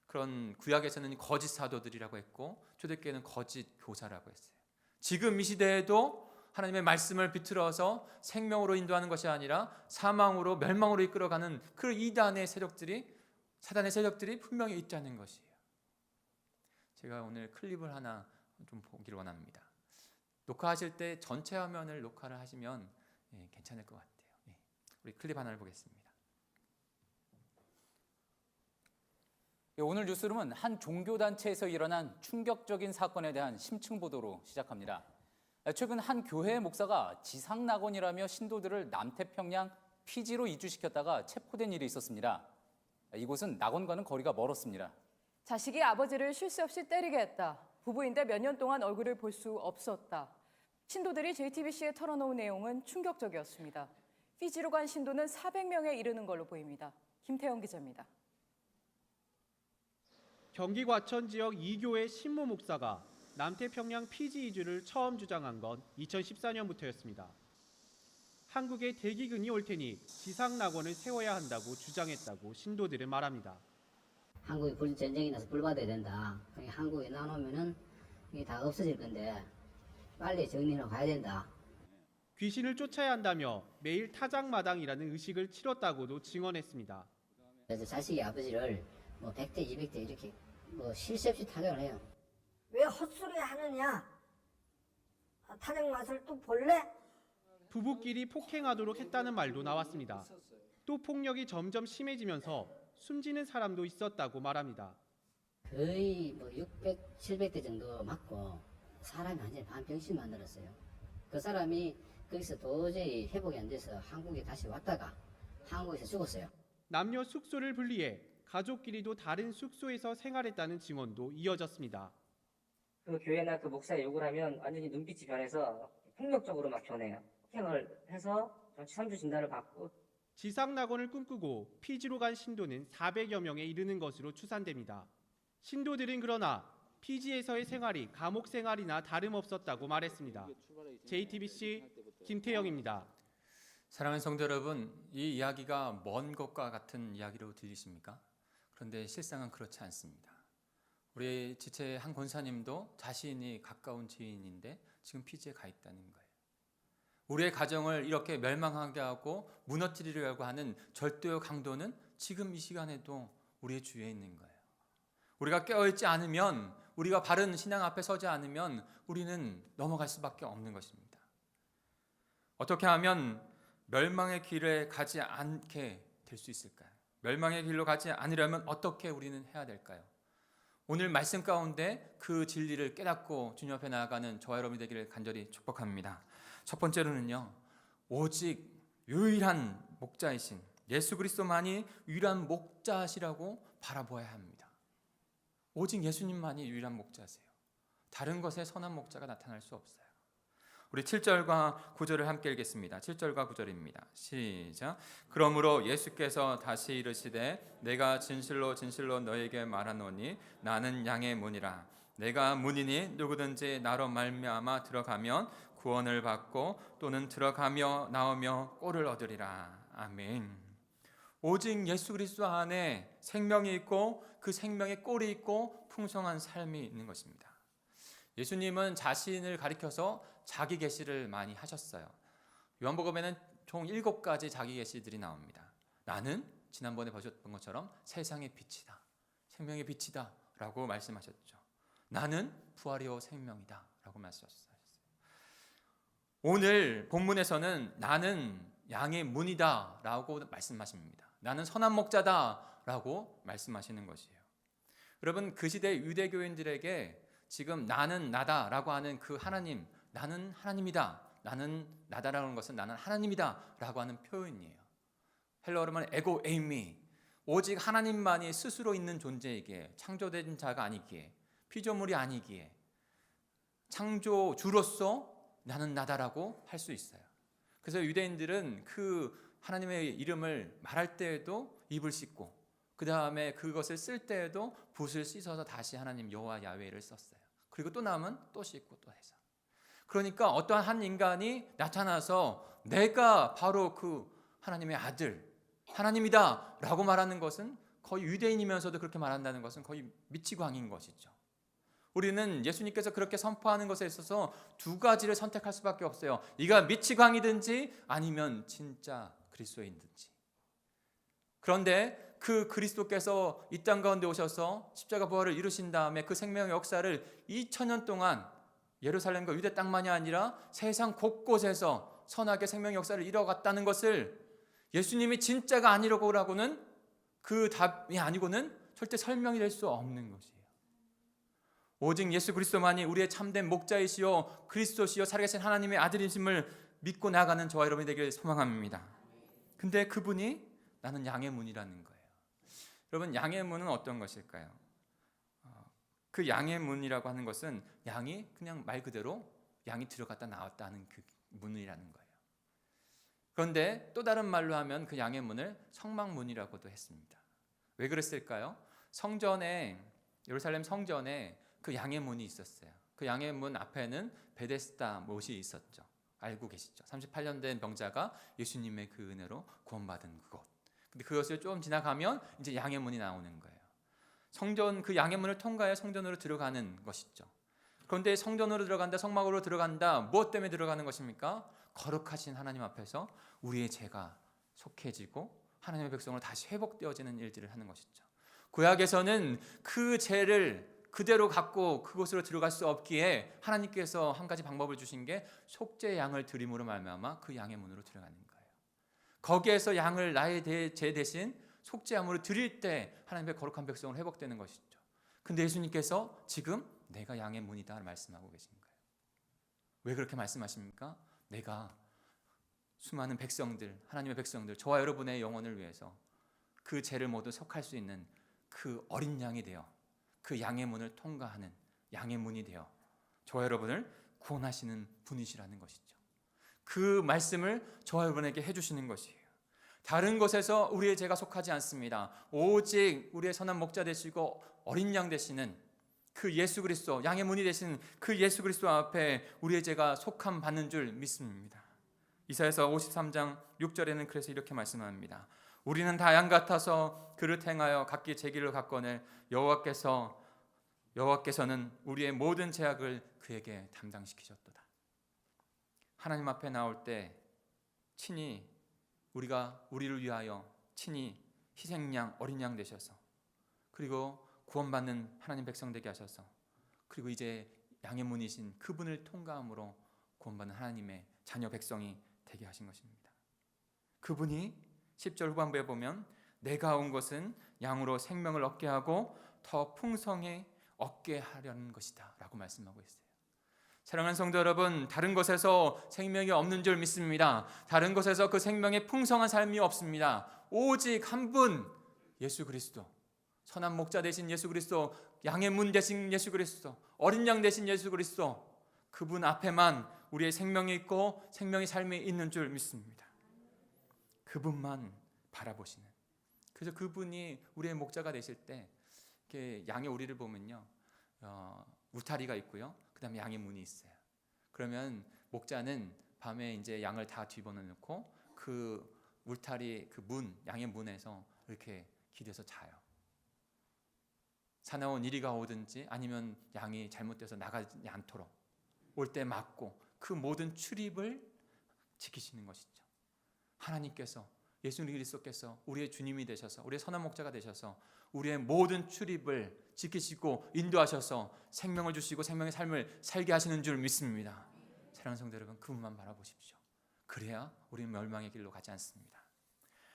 그런, 구약에서는 거짓 사도들이라고 했고 초대교회는 거짓 교사라고 했어요. 지금 이 시대에도 하나님의 말씀을 비틀어서 생명으로 인도하는 것이 아니라 사망으로, 멸망으로 이끌어가는 그 이단의 세력들이, 사단의 세력들이 분명히 있다는 것이에요. 제가 오늘 클립을 하나 좀 보기를 원합니다. 녹화하실 때 전체 화면을 녹화를 하시면 괜찮을 것 같아요. 우리 클립 하나를 보겠습니다. 오늘 뉴스룸은 한 종교단체에서 일어난 충격적인 사건에 대한 심층 보도로 시작합니다. 최근 한 교회 목사가 지상낙원이라며 신도들을 남태평양 피지로 이주시켰다가 체포된 일이 있었습니다. 이곳은 낙원과는 거리가 멀었습니다. 자식이 아버지를 쉴 새 없이 때리게 했다. 부부인데 몇 년 동안 얼굴을 볼 수 없었다. 신도들이 JTBC에 털어놓은 내용은 충격적이었습니다. 피지로 간 신도는 400명에 이르는 걸로 보입니다. 김태영 기자입니다. 경기 과천 지역 2교회 신모 목사가 남태평양 피지 이주를 처음 주장한 건 2014년부터였습니다. 한국에 대기근이 올 테니 지상낙원을 세워야 한다고 주장했다고 신도들은 말합니다. 한국이 전쟁이 나서 불받아야 된다. 한국에 나오면은 이게 다 없어질 건데 빨리 정리하러 가야 된다. 귀신을 쫓아야 한다며 매일 타작마당이라는 의식을 치렀다고도 증언했습니다. 그래서 자식이 아버지를 100대, 200대 이렇게 쉴 새 없이 타작을 해요. 왜 헛소리 하느냐? 타작 맛을 또 볼래? 부부끼리 폭행하도록 했다는 말도 나왔습니다. 또 폭력이 점점 심해지면서 숨지는 사람도 있었다고 말합니다. 거의 600, 700대 정도 맞고 사람이 완전히 반병신 만들었어요. 그 사람이 거기서 도저히 회복이 안 돼서 한국에 다시 왔다가 한국에서 죽었어요. 남녀 숙소를 분리해 가족끼리도 다른 숙소에서 생활했다는 증언도 이어졌습니다. 그 교회나 그 목사의 욕을 하면 완전히 눈빛이 변해서 폭력적으로 막 변해요. 폭행을 해서 정치 선주 진단을 받고. 지상낙원을 꿈꾸고 피지로 간 신도는 400여 명에 이르는 것으로 추산됩니다. 신도들은 그러나 피지에서의 생활이 감옥 생활이나 다름없었다고 말했습니다. JTBC 김태영입니다. 사랑하는 성도 여러분, 이 이야기가 먼 것과 같은 이야기로 들리십니까? 그런데 실상은 그렇지 않습니다. 우리 지체의 한 권사님도 자신이 가까운 지인인데 지금 피지에 가 있다는 거예요. 우리의 가정을 이렇게 멸망하게 하고 무너뜨리려고 하는 절도의 강도는 지금 이 시간에도 우리의 주위에 있는 거예요. 우리가 깨어있지 않으면, 우리가 바른 신앙 앞에 서지 않으면 우리는 넘어갈 수밖에 없는 것입니다. 어떻게 하면 멸망의 길에 가지 않게 될 수 있을까요? 멸망의 길로 가지 않으려면 어떻게 우리는 해야 될까요? 오늘 말씀 가운데 그 진리를 깨닫고 주님 앞에 나아가는 저와 여러분이 되기를 간절히 축복합니다. 첫 번째로는요, 오직 유일한 목자이신 예수 그리스도만이 유일한 목자시라고 바라보아야 합니다. 오직 예수님만이 유일한 목자세요. 다른 것에 선한 목자가 나타날 수 없어요. 우리 7절과 9절을 함께 읽겠습니다. 7절과 9절입니다. 시작. 그러므로 예수께서 다시 이르시되 내가 진실로 진실로 너에게 말하노니 나는 양의 문이라. 내가 문이니 누구든지 나로 말미암아 들어가면 구원을 받고 또는 들어가며 나오며 꼴을 얻으리라. 아멘. 오직 예수 그리스도 안에 생명이 있고 그 생명에 꼴이 있고 풍성한 삶이 있는 것입니다. 예수님은 자신을 가리켜서 자기 계시를 많이 하셨어요. 요한복음에는 총 7가지 자기 계시들이 나옵니다. 나는 지난번에 보셨던 것처럼 세상의 빛이다, 생명의 빛이다 라고 말씀하셨죠. 나는 부활이요 생명이다 라고 말씀하셨어요. 오늘 본문에서는 나는 양의 문이다 라고 말씀하십니다. 나는 선한 목자다 라고 말씀하시는 것이에요. 여러분, 그 시대 유대교인들에게 지금 나는 나다 라고 하는 그 하나님, 나는 하나님이다, 나는 나다라는 것은 나는 하나님이다 라고 하는 표현이에요. 헬라어로는 에고 에이미, 오직 하나님만이 스스로 있는 존재이기에, 창조된 자가 아니기에, 피조물이 아니기에 창조주로서 나는 나다라고 할 수 있어요. 그래서 유대인들은 그 하나님의 이름을 말할 때에도 입을 씻고, 그 다음에 그것을 쓸 때에도 붓을 씻어서 다시 하나님 여호와 야훼를 썼어요. 그리고 또 남은 또 씻고 또 해서. 그러니까 어떠한 한 인간이 나타나서 내가 바로 그 하나님의 아들, 하나님이다 라고 말하는 것은, 거의 유대인이면서도 그렇게 말한다는 것은 거의 미치광이인 것이죠. 우리는 예수님께서 그렇게 선포하는 것에 있어서 두 가지를 선택할 수밖에 없어요. 네가 미치광이든지 아니면 진짜 그리스도인든지. 그런데 그 그리스도께서 이 땅 가운데 오셔서 십자가 부활을 이루신 다음에 그 생명의 역사를 2000년 동안 예루살렘과 유대 땅만이 아니라 세상 곳곳에서 선하게 생명의 역사를 이뤄갔다는 것을 예수님이 진짜가 아니라고는, 그 답이 아니고는 절대 설명이 될 수 없는 것이에요. 오직 예수 그리스도만이 우리의 참된 목자이시요 그리스도시요 살아계신 하나님의 아들이심을 믿고 나아가는 저와 여러분이 되길 소망합니다. 근데 그분이 나는 양의 문이라는 거예요. 여러분, 양의 문은 어떤 것일까요? 그 양의 문이라고 하는 것은 양이 그냥 말 그대로 양이 들어갔다 나왔다 하는 그 문이라는 거예요. 그런데 또 다른 말로 하면 그 양의 문을 성막문이라고도 했습니다. 왜 그랬을까요? 성전에, 예루살렘 성전에 그 양의 문이 있었어요. 그 양의 문 앞에는 베데스다 못이 있었죠. 알고 계시죠? 38년 된 병자가 예수님의 그 은혜로 구원받은 그곳. 근데 그것을 좀 지나가면 이제 양의 문이 나오는 거예요. 성전, 그 양의 문을 통과해 성전으로 들어가는 것이죠. 그런데 성전으로 들어간다, 성막으로 들어간다, 무엇 때문에 들어가는 것입니까? 거룩하신 하나님 앞에서 우리의 죄가 속해지고 하나님의 백성으로 다시 회복되어지는 일들을 하는 것이죠. 구약에서는 그 죄를 그대로 갖고 그곳으로 들어갈 수 없기에 하나님께서 한 가지 방법을 주신 게 속죄 양을 드림으로 말미암아 그 양의 문으로 들어가는 거예요. 거기에서 양을 나의 죄 대신 속죄함으로 드릴 때 하나님의 거룩한 백성으로 회복되는 것이죠. 근데 예수님께서 지금 내가 양의 문이다 말씀하고 계신 거예요. 왜 그렇게 말씀하십니까? 내가 수많은 백성들, 하나님의 백성들, 저와 여러분의 영혼을 위해서 그 죄를 모두 속할 수 있는 그 어린 양이 되어 그 양의 문을 통과하는 양의 문이 되어 저와 여러분을 구원하시는 분이시라는 것이죠. 그 말씀을 저와 여러분에게 해주시는 것이에요. 다른 곳에서 우리의 죄가 속하지 않습니다. 오직 우리의 선한 목자 되시고 어린 양 되시는 그 예수 그리스도, 양의 문이 되시는 그 예수 그리스도 앞에 우리의 죄가 속함 받는 줄 믿습니다. 이사야서 53장 6절에는 그래서 이렇게 말씀합니다. 우리는 다 양 같아서 그를 행하여 각기 제 길로 갔거늘 여호와께서는 우리의 모든 죄악을 그에게 담당시키셨도다. 하나님 앞에 나올 때 친히 우리를 위하여 친히 희생양 어린 양 되셔서, 그리고 구원받는 하나님 백성 되게 하셔서, 그리고 이제 양의 문이신 그분을 통과함으로 구원받는 하나님의 자녀 백성이 되게 하신 것입니다. 그분이 10절 후반부에 보면 내가 온 것은 양으로 생명을 얻게 하고 더 풍성히 얻게 하려는 것이다 라고 말씀하고 있어요. 사랑하는 성도 여러분, 다른 곳에서 생명이 없는 줄 믿습니다. 다른 곳에서 그 생명의 풍성한 삶이 없습니다. 오직 한 분, 예수 그리스도, 선한 목자 되신 예수 그리스도, 양의 문 되신 예수 그리스도, 어린 양 되신 예수 그리스도, 그분 앞에만 우리의 생명이 있고 생명의 삶이 있는 줄 믿습니다. 그분만 바라보시는. 그래서 그분이 우리의 목자가 되실 때 이렇게 양의 오리를 보면요, 울타리가 있고요, 그 다음에 양의 문이 있어요. 그러면 목자는 밤에 이제 양을 다 뒤집어놓고 그 울타리, 그 문, 양의 문에서 이렇게 기대서 자요. 사나운 이리가 오든지 아니면 양이 잘못돼서 나가지 않도록 올 때 막고 그 모든 출입을 지키시는 것이죠. 하나님께서, 예수 그리스도께서 우리의 주님이 되셔서, 우리의 선한 목자가 되셔서 우리의 모든 출입을 지키시고 인도하셔서 생명을 주시고 생명의 삶을 살게 하시는 줄 믿습니다. 사랑하는 성도 여러분, 그분만 바라보십시오. 그래야 우리는 멸망의 길로 가지 않습니다.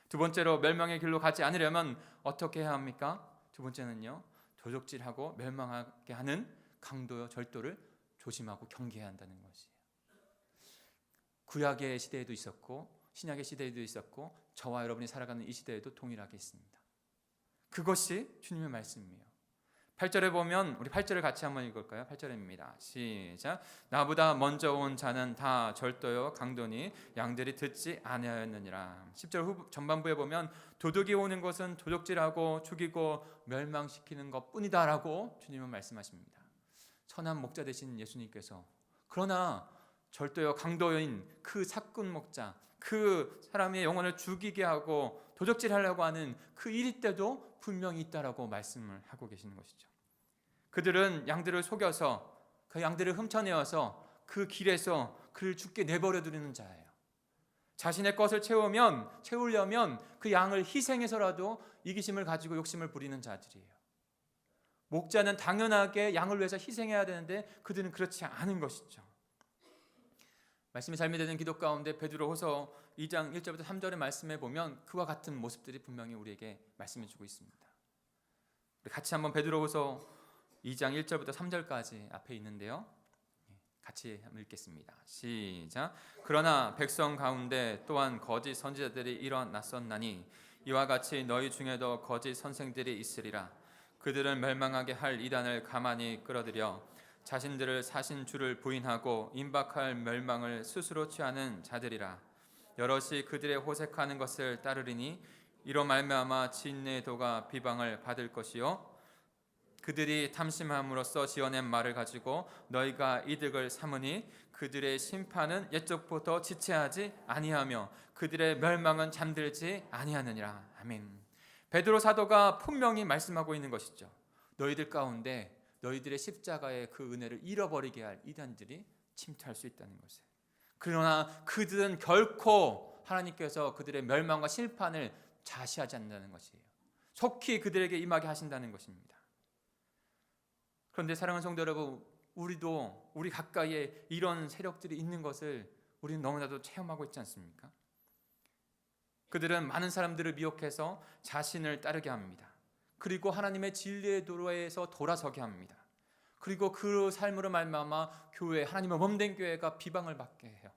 두 번째로 멸망의 길로 가지 않으려면 어떻게 해야 합니까? 두 번째는요, 도적질하고 멸망하게 하는 강도요 절도를 조심하고 경계해야 한다는 것이에요. 구약의 시대에도 있었고 신약의 시대에도 있었고 저와 여러분이 살아가는 이 시대에도 동일하게 있습니다. 그것이 주님의 말씀이에요. 8절에 보면 우리 8절을 같이 한번 읽을까요? 8절입니다. 시작. 나보다 먼저 온 자는 다 절도요 강도니 양들이 듣지 아니하였느니라. 10절 전반부에 보면 도둑이 오는 것은 도둑질하고 죽이고 멸망시키는 것뿐이다라고 주님은 말씀하십니다. 선한 목자 되신 예수님께서 그러나 절도요 강도인 그 사꾼 목자, 그 사람의 영혼을 죽이게 하고 도적질하려고 하는 그 일 때도 분명히 있다라고 말씀을 하고 계시는 것이죠. 그들은 양들을 속여서 그 양들을 훔쳐내어서 그 길에서 그를 죽게 내버려 두는 자예요. 자신의 것을 채우려면 그 양을 희생해서라도 이기심을 가지고 욕심을 부리는 자들이에요. 목자는 당연하게 양을 위해서 희생해야 되는데 그들은 그렇지 않은 것이죠. 말씀이 잘 믿어지는 기도 가운데 베드로후서 2장 1절부터 3절의 말씀에 보면 그와 같은 모습들이 분명히 우리에게 말씀해 주고 있습니다. 우리 같이 한번 베드로후서 2장 1절부터 3절까지 앞에 있는데요. 같이 한번 읽겠습니다. 시작. 그러나 백성 가운데 또한 거짓 선지자들이 일어났었나니 이와 같이 너희 중에도 거짓 선생들이 있으리라. 그들은 멸망하게 할 이단을 가만히 끌어들여 자신들을 사신 주를 부인하고 임박할 멸망을 스스로 취하는 자들이라. 여럿이 그들의 호색하는 것을 따르리니 이로 말미암아 진리의 도가 비방을 받을 것이요 그들이 탐심함으로써 지어낸 말을 가지고 너희가 이득을 삼으니 그들의 심판은 옛적부터 지체하지 아니하며 그들의 멸망은 잠들지 아니하느니라. 아멘. 베드로 사도가 분명히 말씀하고 있는 것이죠. 너희들 가운데 너희들의 십자가의 그 은혜를 잃어버리게 할 이단들이 침투할 수 있다는 것을. 그러나 그들은 결코 하나님께서 그들의 멸망과 심판을 자시하지 않는다는 것이에요. 속히 그들에게 임하게 하신다는 것입니다. 그런데 사랑하는 성도 여러분, 우리 가까이에 이런 세력들이 있는 것을 우리는 너무나도 체험하고 있지 않습니까? 그들은 많은 사람들을 미혹해서 자신을 따르게 합니다. 그리고 하나님의 진리의 도로에서 돌아서게 합니다. 그리고 그 삶으로 말미암아 교회, 하나님의 몸된 교회가 비방을 받게 해요.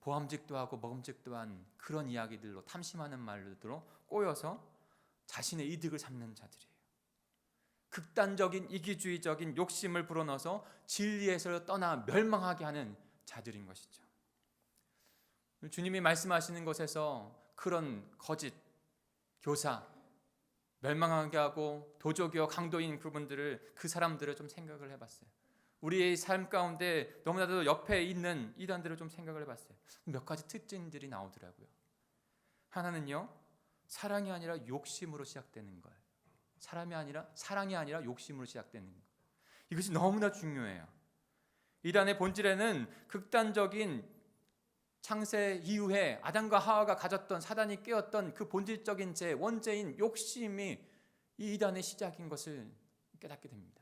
보암직도 하고 먹음직도 한 그런 이야기들로 탐심하는 말들로 꼬여서 자신의 이득을 삼는 자들이에요. 극단적인 이기주의적인 욕심을 불어넣어서 진리에서 떠나 멸망하게 하는 자들인 것이죠. 주님이 말씀하시는 것에서 그런 거짓 교사, 멸망하게 하고 도적이요 강도인 그분들을, 그 사람들을 좀 생각을 해봤어요. 우리의 삶 가운데 너무나도 옆에 있는 이단들을 좀 생각을 해봤어요. 몇 가지 특징들이 나오더라고요. 하나는요, 사랑이 아니라 욕심으로 시작되는 거예요. 사랑이 아니라 욕심으로 시작되는 것. 이것이 너무나 중요해요. 이단의 본질에는 극단적인 창세 이후에 아담과 하와가 가졌던, 사단이 깨었던 그 본질적인 제 원죄인 욕심이 이 이단의 시작인 것을 깨닫게 됩니다.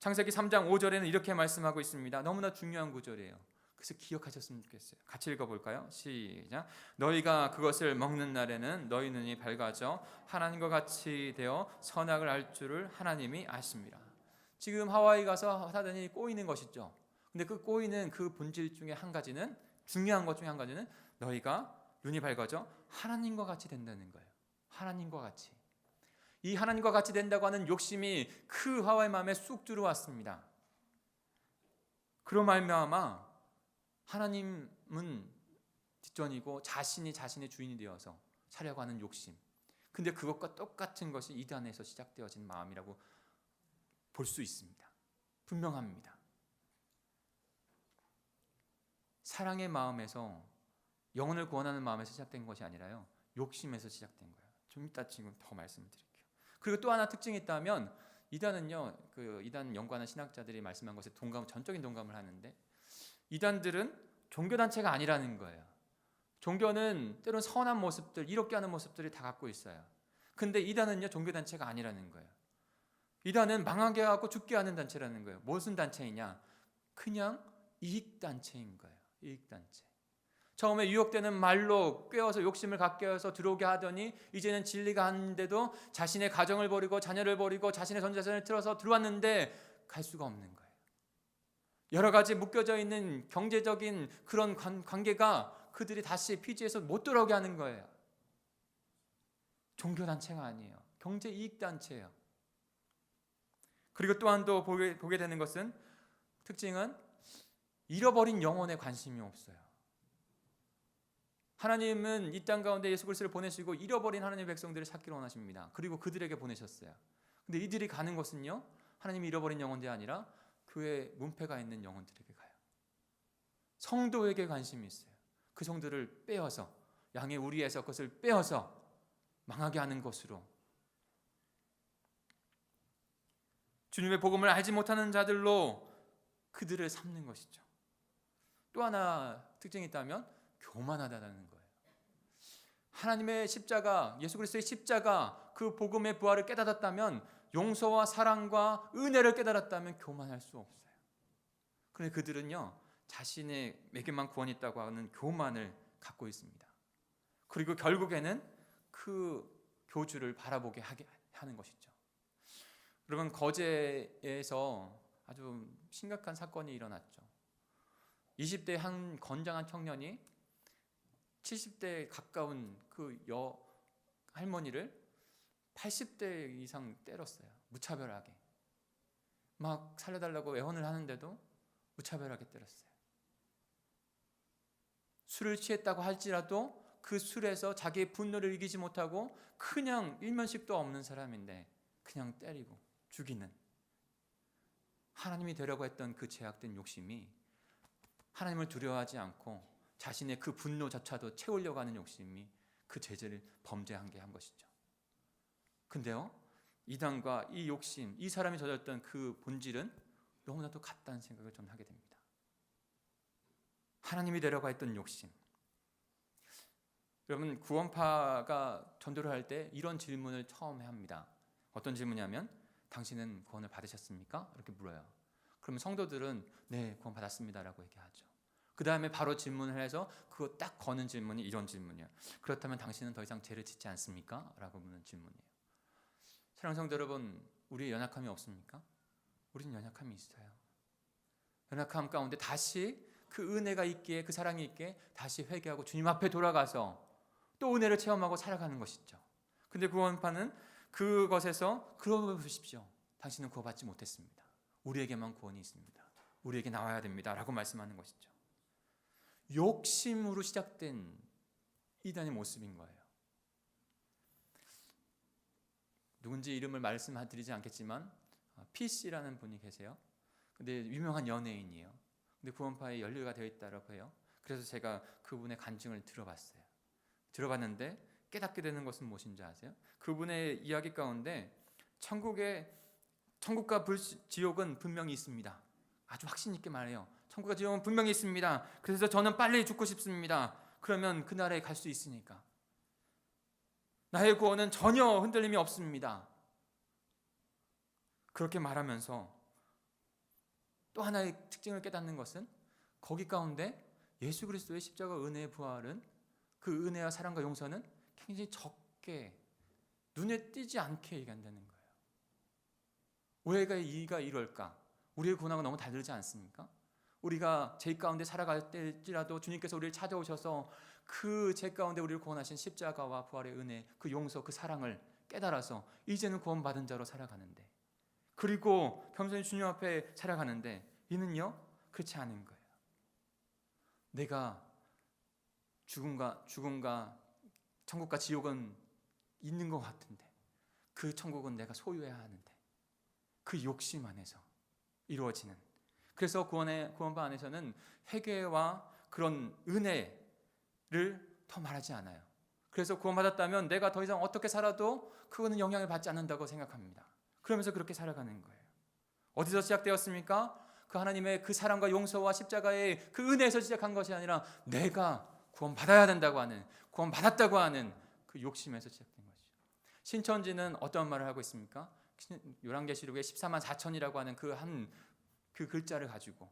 창세기 3장 5절에는 이렇게 말씀하고 있습니다. 너무나 중요한 구절이에요. 그래서 기억하셨으면 좋겠어요. 같이 읽어볼까요? 시작. 너희가 그것을 먹는 날에는 너희 눈이 밝아져 하나님과 같이 되어 선악을 알 줄을 하나님이 아십니다. 지금 하와이 가서 사단이 꼬이는 것이죠. 근데 그 꼬이는 그 본질 중에 한 가지는, 중요한 것 중에 한 가지는 너희가 눈이 밝아져 하나님과 같이 된다는 거예요. 하나님과 같이. 이 하나님과 같이 된다고 하는 욕심이 그 하와이 마음에 쑥 들어왔습니다. 그로 말미암아 하나님은 뒷전이고 자신이 자신의 주인이 되어서 살려고 하는 욕심. 근데 그것과 똑같은 것이 이단에서 시작되어진 마음이라고 볼 수 있습니다. 분명합니다. 사랑의 마음에서, 영혼을 구원하는 마음에서 시작된 것이 아니라요, 욕심에서 시작된 거예요. 좀 이따 지금 더 말씀드릴게요. 그리고 또 하나 특징이 있다면, 이단은요, 그 이단 연구하는 신학자들이 말씀한 것에 전적인 동감을 하는데, 이단들은 종교단체가 아니라는 거예요. 종교는 때론 선한 모습들, 이롭게 하는 모습들이 다 갖고 있어요. 근데 이단은요, 종교단체가 아니라는 거예요. 이단은 망하게 하고 죽게 하는 단체라는 거예요. 무슨 단체이냐? 그냥 이익단체인 거예요. 이익단체. 처음에 유혹되는 말로 꿰어서 욕심을 갖게 해서 들어오게 하더니 이제는 진리가 하는데도 자신의 가정을 버리고 자녀를 버리고 자신의 전 재산을 틀어서 들어왔는데 갈 수가 없는 거예요. 여러 가지 묶여져 있는 경제적인 그런 관계가 그들이 다시 피지에서 못 돌아오게 하는 거예요. 종교단체가 아니에요. 경제이익단체예요. 그리고 또한 또 보게 되는 것은 특징은 잃어버린 영혼에 관심이 없어요. 하나님은 이 땅 가운데 예수 그리스도를 보내시고 잃어버린 하나님의 백성들을 찾기를 원하십니다. 그리고 그들에게 보내셨어요. 근데 이들이 가는 것은요, 하나님이 잃어버린 영혼들이 아니라 교회 문패가 있는 영혼들에게 가요. 성도에게 관심이 있어요. 그 성도를 빼어서 양의 우리에서 그것을 빼어서 망하게 하는 것으로 주님의 복음을 알지 못하는 자들로 그들을 삼는 것이죠. 또 하나 특징이 있다면 교만하다는 거예요. 하나님의 십자가, 예수 그리스도의 십자가, 그 복음의 부활을 깨달았다면, 용서와 사랑과 은혜를 깨달았다면 교만할 수 없어요. 그런데 그들은요, 자신에게만 구원이 있다고 하는 교만을 갖고 있습니다. 그리고 결국에는 그 교주를 바라보게 하는 것이죠. 여러분, 거제에서 아주 심각한 사건이 일어났죠. 20대 한 건장한 청년이 70대 가까운 그 할머니를 80대 이상 때렸어요. 무차별하게. 막 살려달라고 애원을 하는데도 무차별하게 때렸어요. 술을 취했다고 할지라도 그 술에서 자기의 분노를 이기지 못하고 그냥 일면식도 없는 사람인데 그냥 때리고 죽이는, 하나님이 되려고 했던 그 죄악된 욕심이 하나님을 두려워하지 않고 자신의 그 분노조차도 채우려고 하는 욕심이 그 죄를 범죄하게 한 것이죠. 근데요, 이단과 이 욕심, 이 사람이 저졌던 그 본질은 너무나도 같다는 생각을 좀 하게 됩니다. 하나님이 되려고 했던 욕심. 여러분, 구원파가 전도를 할 때 이런 질문을 처음 합니다. 어떤 질문이냐면, 당신은 구원을 받으셨습니까? 이렇게 물어요. 그러면 성도들은 네, 구원 받았습니다라고 얘기하죠. 그 다음에 바로 질문을 해서 그거 딱 거는 질문이 이런 질문이에요. 그렇다면 당신은 더 이상 죄를 짓지 않습니까? 라고 묻는 질문이에요. 사랑하는 성도 여러분, 우리의 연약함이 없습니까? 우리는 연약함이 있어요. 연약함 가운데 다시 그 은혜가 있기에, 그 사랑이 있기에 다시 회개하고 주님 앞에 돌아가서 또 은혜를 체험하고 살아가는 것이죠. 근데 구원파는 그것에서 그러고 보십시오. 당신은 구원받지 못했습니다. 우리에게만 구원이 있습니다. 우리에게 나와야 됩니다. 라고 말씀하는 것이죠. 욕심으로 시작된 이단의 모습인 거예요. 누군지 이름을 말씀드리지 않겠지만 PC라는 분이 계세요. 근데 유명한 연예인이에요. 근데 구원파에 연루가 되어 있다고 해요. 그래서 제가 그분의 간증을 들어봤어요. 들어봤는데 깨닫게 되는 것은 무엇인지 아세요? 그분의 이야기 가운데 천국과 지옥은 분명히 있습니다. 아주 확신 있게 말해요. 천국과 지옥은 분명히 있습니다. 그래서 저는 빨리 죽고 싶습니다. 그러면 그 나라에 갈 수 있으니까. 나의 구원은 전혀 흔들림이 없습니다. 그렇게 말하면서 또 하나의 특징을 깨닫는 것은 거기 가운데 예수 그리스도의 십자가 은혜의 부활은, 그 은혜와 사랑과 용서는 굉장히 적게, 눈에 띄지 않게 얘기한다는 거예요. 왜 이가 이럴까? 우리의 고난은 너무 다르지 않습니까? 우리가 죄 가운데 살아갈 때일지라도 주님께서 우리를 찾아오셔서 그 죄 가운데 우리를 구원하신 십자가와 부활의 은혜, 그 용서, 그 사랑을 깨달아서 이제는 구원받은 자로 살아가는데, 그리고 겸손히 주님 앞에 살아가는데, 이는요 그렇지 않은 거예요. 내가 죽음과 천국과 지옥은 있는 것 같은데, 그 천국은 내가 소유해야 하는데, 그 욕심 안에서 이루어지는. 그래서 구원파 안에서는 회개와 그런 은혜를 더 말하지 않아요. 그래서 구원받았다면 내가 더 이상 어떻게 살아도 그거는 영향을 받지 않는다고 생각합니다. 그러면서 그렇게 살아가는 거예요. 어디서 시작되었습니까? 그 하나님의 그 사랑과 용서와 십자가의 그 은혜에서 시작한 것이 아니라 내가 구원받아야 된다고 하는, 구원받았다고 하는 그 욕심에서 시작된 것이죠. 신천지는 어떤 말을 하고 있습니까? 요한계시록에 14만 4천이라고 하는 그 글자를 가지고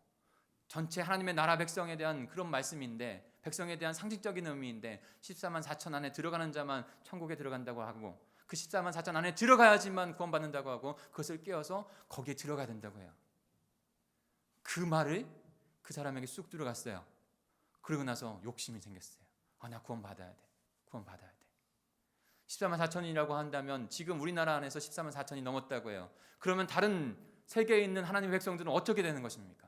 전체 하나님의 나라 백성에 대한 그런 말씀인데, 백성에 대한 상징적인 의미인데 14만 4천 안에 들어가는 자만 천국에 들어간다고 하고, 그 14만 4천 안에 들어가야지만 구원받는다고 하고, 그것을 깨어서 거기에 들어가야 된다고 해요. 그 말을 그 사람에게 쑥 들어갔어요. 그러고 나서 욕심이 생겼어요. 나 구원받아야 돼. 구원받아야 돼. 14만 4천이라고 한다면 지금 우리나라 안에서 14만 4천이 넘었다고 해요. 그러면 다른 세계에 있는 하나님의 백성들은 어떻게 되는 것입니까?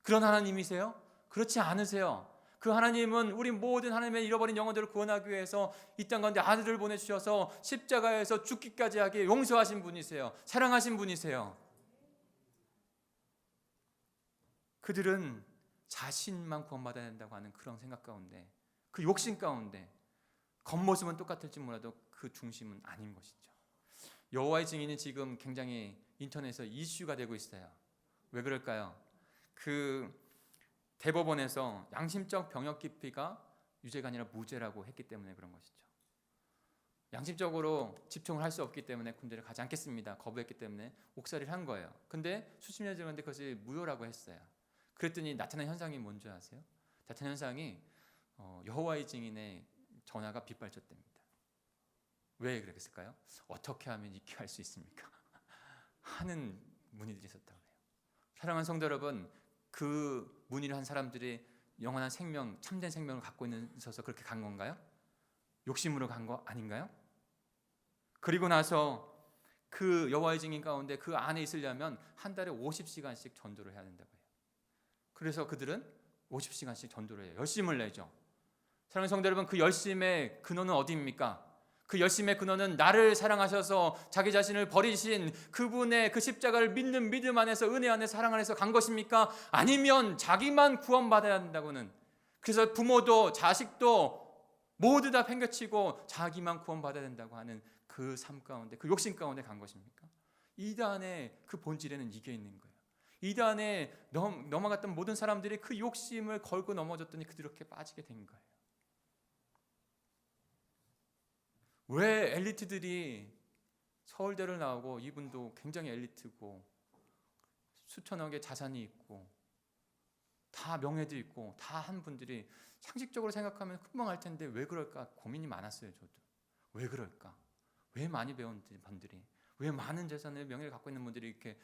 그런 하나님이세요? 그렇지 않으세요. 그 하나님은 우리 모든 하나님의 잃어버린 영혼들을 구원하기 위해서 이 땅 가운데 아들을 보내주셔서 십자가에서 죽기까지 하게 용서하신 분이세요. 사랑하신 분이세요. 그들은 자신만 구원받아야 된다고 하는 그런 생각 가운데, 그 욕심 가운데, 겉모습은 똑같을지 몰라도 그 중심은 아닌 것이죠. 여호와의 증인이 지금 굉장히 인터넷에서 이슈가 되고 있어요. 왜 그럴까요? 그 대법원에서 양심적 병역 기피가 유죄가 아니라 무죄라고 했기 때문에 그런 것이죠. 양심적으로 집중을 할 수 없기 때문에 군대를 가지 않겠습니다. 거부했기 때문에 옥살이를 한 거예요. 근데 수십 년 지났는데 그것이 무효라고 했어요. 그랬더니 나타난 현상이 뭔지 아세요? 나타난 현상이 여호와의 증인의 전화가 빗발쳤답니다. 왜 그랬을까요? 어떻게 하면 잊게 할 수 있습니까? 하는 문의들이 있었다고 해요. 사랑하는 성도 여러분, 그 문의를 한 사람들이 영원한 생명, 참된 생명을 갖고 있어서 그렇게 간 건가요? 욕심으로 간 거 아닌가요? 그리고 나서 그 여호와의 증인 가운데 그 안에 있으려면 한 달에 50시간씩 전도를 해야 된다고 해요. 그래서 그들은 50시간씩 전도를 해요. 열심을 내죠. 사랑하는 성도 여러분, 그 열심의 근원은 어디입니까? 그 열심의 근원은 나를 사랑하셔서 자기 자신을 버리신 그분의 그 십자가를 믿는 믿음 안에서, 은혜 안에서, 사랑 안에서 간 것입니까? 아니면 자기만 구원받아야 한다고는, 그래서 부모도 자식도 모두 다 팽개치고 자기만 구원받아야 된다고 하는 그 삶 가운데, 그 욕심 가운데 간 것입니까? 이단의 그 본질에는 이게 있는 거예요. 이단에 넘어갔던 모든 사람들이 그 욕심을 걸고 넘어졌더니 그렇게 빠지게 된 거예요. 왜 엘리트들이 서울대를 나오고, 이분도 굉장히 엘리트고 수천억의 자산이 있고 다 명예도 있고 다 한 분들이 상식적으로 생각하면 금방 알 텐데 왜 그럴까 고민이 많았어요. 저도 왜 그럴까, 왜 많이 배운 분들이, 왜 많은 재산을 명예를 갖고 있는 분들이 이렇게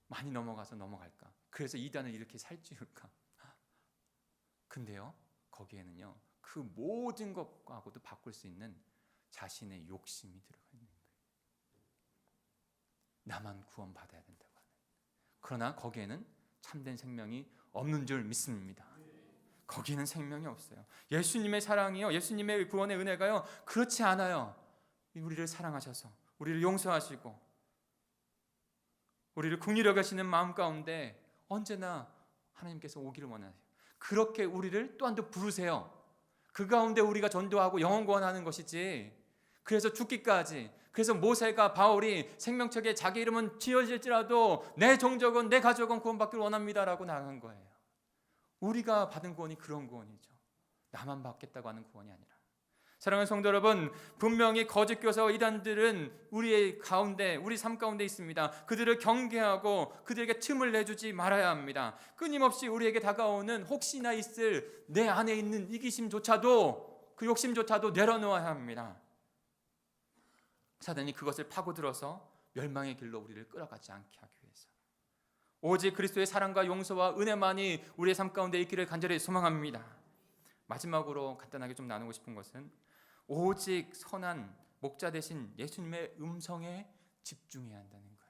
많이 넘어갈까, 그래서 이단을 이렇게 살찌울까. 근데요, 거기에는요 그 모든 것하고도 바꿀 수 있는 자신의 욕심이 들어가 있는 거예요. 나만 구원받아야 된다고 하는. 그러나 거기에는 참된 생명이 없는 줄 믿습니다. 거기는 생명이 없어요. 예수님의 사랑이요, 예수님의 구원의 은혜가요 그렇지 않아요. 우리를 사랑하셔서 우리를 용서하시고 우리를 긍휼히 여기시는 마음 가운데 언제나 하나님께서 오기를 원하세요. 그렇게 우리를 또한 더 부르세요. 그 가운데 우리가 전도하고 영혼 구원하는 것이지, 그래서 죽기까지, 그래서 모세가, 바울이 생명책에 자기 이름은 지어질지라도 내 종족은, 내 가족은 구원받기를 원합니다라고 나간 거예요. 우리가 받은 구원이 그런 구원이죠. 나만 받겠다고 하는 구원이 아니라. 사랑하는 성도 여러분, 분명히 거짓 교사와 이단들은 우리의 가운데, 우리 삶 가운데 있습니다. 그들을 경계하고 그들에게 틈을 내주지 말아야 합니다. 끊임없이 우리에게 다가오는 혹시나 있을 내 안에 있는 이기심조차도, 그 욕심조차도 내려놓아야 합니다. 사단이 그것을 파고들어서 멸망의 길로 우리를 끌어가지 않게 하기 위해서. 오직 그리스도의 사랑과 용서와 은혜만이 우리의 삶 가운데 있기를 간절히 소망합니다. 마지막으로 간단하게 좀 나누고 싶은 것은 오직 선한 목자 되신 예수님의 음성에 집중해야 한다는 거예요.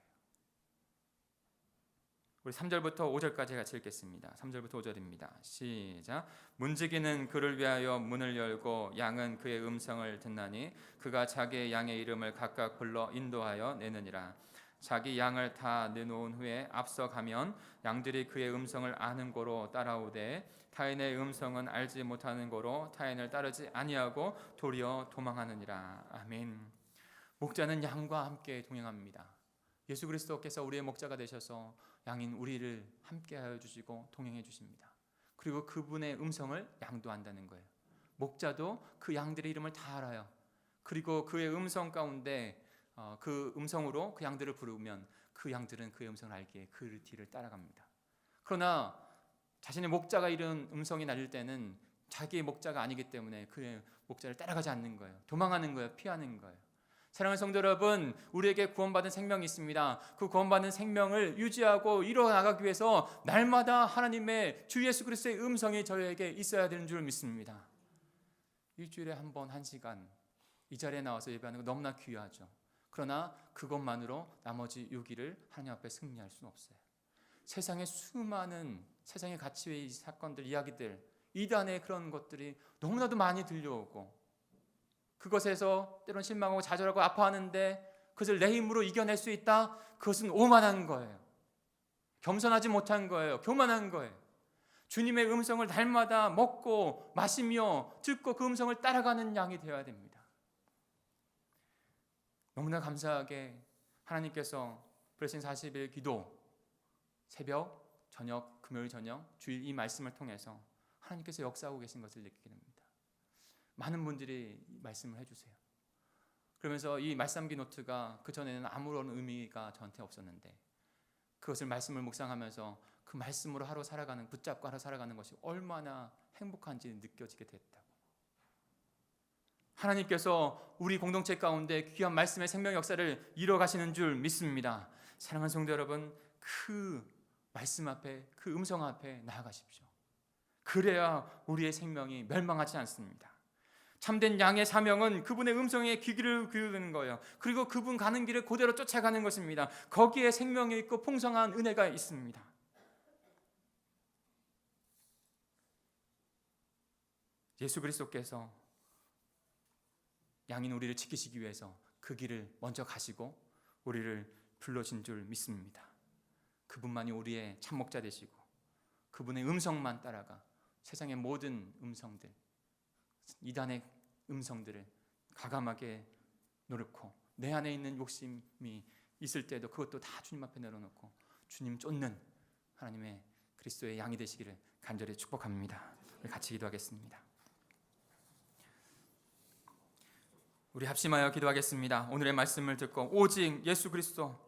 우리 3절부터 5절까지 같이 읽겠습니다. 3절부터 5절입니다. 시작. 문지기는 그를 위하여 문을 열고 양은 그의 음성을 듣나니 그가 자기의 양의 이름을 각각 불러 인도하여 내느니라. 자기 양을 다 내놓은 후에 앞서가면 양들이 그의 음성을 아는 고로 따라오되 타인의 음성은 알지 못하는 고로 타인을 따르지 아니하고 도리어 도망하느니라. 아멘. 목자는 양과 함께 동행합니다. 예수 그리스도께서 우리의 목자가 되셔서 양인 우리를 함께하여 주시고 동행해 주십니다. 그리고 그분의 음성을 양도 안다는 거예요. 목자도 그 양들의 이름을 다 알아요. 그리고 그의 음성 가운데 그 음성으로 그 양들을 부르면 그 양들은 그의 음성을 알기에 그 뒤를 따라갑니다. 그러나 자신의 목자가 이런 음성이 날릴 때는 자기의 목자가 아니기 때문에 그의 목자를 따라가지 않는 거예요. 도망하는 거예요. 피하는 거예요. 사랑하는 성도 여러분, 우리에게 구원받은 생명이 있습니다. 그 구원받은 생명을 유지하고 이뤄나가기 위해서 날마다 하나님의 주 예수 그리스도의 음성이 저희에게 있어야 되는 줄 믿습니다. 일주일에 한 번 1시간 이 자리에 나와서 예배하는 거 너무나 귀하죠. 그러나 그것만으로 나머지 6일을 하나님 앞에 승리할 수는 없어요. 세상의 수많은 세상의 가치의 사건들, 이야기들, 이단의 그런 것들이 너무나도 많이 들려오고 그것에서 때론 실망하고 좌절하고 아파하는데 그것을 내 힘으로 이겨낼 수 있다? 그것은 오만한 거예요. 겸손하지 못한 거예요. 교만한 거예요. 주님의 음성을 날마다 먹고 마시며 듣고 그 음성을 따라가는 양이 되어야 됩니다. 너무나 감사하게 하나님께서 브레신 40일 기도, 새벽, 저녁, 금요일 저녁, 주일 이 말씀을 통해서 하나님께서 역사하고 계신 것을 느끼게 됩니다. 많은 분들이 말씀을 해주세요. 그러면서 이 말씀기 노트가 그전에는 아무런 의미가 저한테 없었는데 그것을 말씀을 묵상하면서 그 말씀으로 하루 살아가는, 붙잡고 하루 살아가는 것이 얼마나 행복한지 느껴지게 됐다고. 하나님께서 우리 공동체 가운데 귀한 말씀의 생명 역사를 이뤄가시는 줄 믿습니다. 사랑하는 성도 여러분, 그 말씀 앞에, 그 음성 앞에 나아가십시오. 그래야 우리의 생명이 멸망하지 않습니다. 참된 양의 사명은 그분의 음성에 귀를 기울이는 거예요. 그리고 그분 가는 길을 그대로 쫓아가는 것입니다. 거기에 생명이 있고 풍성한 은혜가 있습니다. 예수 그리스도께서 양인 우리를 지키시기 위해서 그 길을 먼저 가시고 우리를 불러신 줄 믿습니다. 그분만이 우리의 참목자 되시고 그분의 음성만 따라가 세상의 모든 음성들, 이단의 음성들을 과감하게 노력하고 내 안에 있는 욕심이 있을 때도 그것도 다 주님 앞에 내려놓고 주님 쫓는 하나님의 그리스도의 양이 되시기를 간절히 축복합니다. 우리 같이 기도하겠습니다. 우리 합심하여 기도하겠습니다. 오늘의 말씀을 듣고 오직 예수 그리스도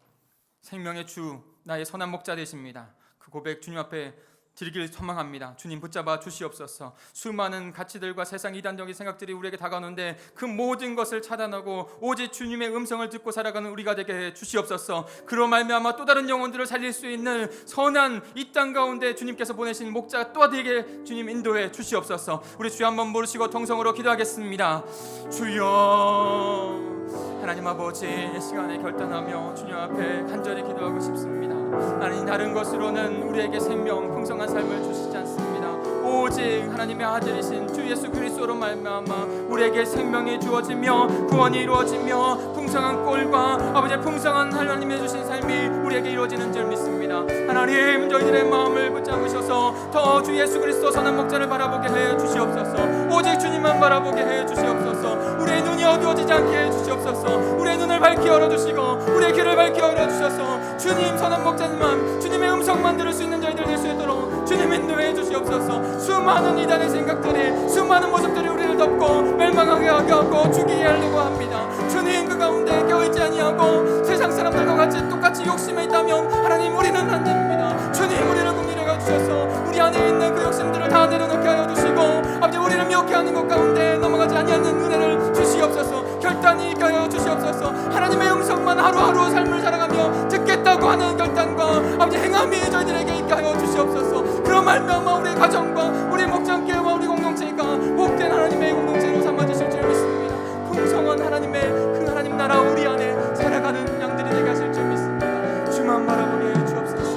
생명의 주, 나의 선한 목자 되십니다. 그 고백 주님 앞에 드리기를 소망합니다. 주님 붙잡아 주시옵소서. 수많은 가치들과 세상 이단적인 생각들이 우리에게 다가오는데 그 모든 것을 차단하고 오직 주님의 음성을 듣고 살아가는 우리가 되게 해 주시옵소서. 그로 말미암아 또 다른 영혼들을 살릴 수 있는 선한 이 땅 가운데 주님께서 보내신 목자가 또 되게 주님 인도해 주시옵소서. 우리 주여 한번 부르시고 통성으로 기도하겠습니다. 주여, 하나님 아버지, 이 시간에 결단하며 주님 앞에 간절히 기도하고 싶습니다. 하나님, 다른 것으로는 우리에게 생명, 풍성한 삶을 주시지 않습니다. 오직 하나님의 아들이신 주 예수 그리스도로 말미암아 우리에게 생명이 주어지며 구원이 이루어지며 풍성한 꼴과 아버지의 풍성한 하나님의 주신 삶이 우리에게 이루어지는 줄 믿습니다. 하나님, 저희들의 마음을 붙잡으셔서 더 주 예수 그리스도 선한 목자를 바라보게 해 주시옵소서. 오직 주님만 바라보게 해 주시옵소서. 우리의 눈이 어두워지지 않게 해 주시옵소서. 우리의 눈을 밝히 열어주시고 우리의 귀를 밝히 열어주셔서 주님 선한 목자님만, 주님의 음성만 들을 수 있는 저희들 될 수 있도록 주님 인도해 주시옵소서. 수많은 이단의 생각들이, 수많은 모습들이 우리를 덮고 멸망하게 하고 죽이게 하려고 합니다. 주님, 그 가운데 껴있지 아니하고 세상 사람들과 같이 똑같이 욕심에 있다면 하나님, 우리는 안 됩니다. 주님, 우리를 긍휼히 주셔서 우리 안에 있는 그 욕심들을 다 내려놓게 하여 주시고 아버지, 우리를 미혹해 하는 것 가운데 넘어가지 아니하는 은혜를 주시옵소서. 결단이 있게 하여 주시옵소서. 하나님의 음성만 하루하루 삶을 살아가며 듣겠다고 하는 결단과 아버지 행함이 저희들에게 있게 하여 주시옵소서. 그런 말미암아 우리 가정과 우리 목장교회와 우리 공동체가 복된 하나님의 공동체로 삼아주실 줄 믿습니다. 풍성한 하나님의 그 하나님 나라 우리 안에 살아가는 양들이 되게 하실 줄 믿습니다. 주만 바라보게 해 주옵소서.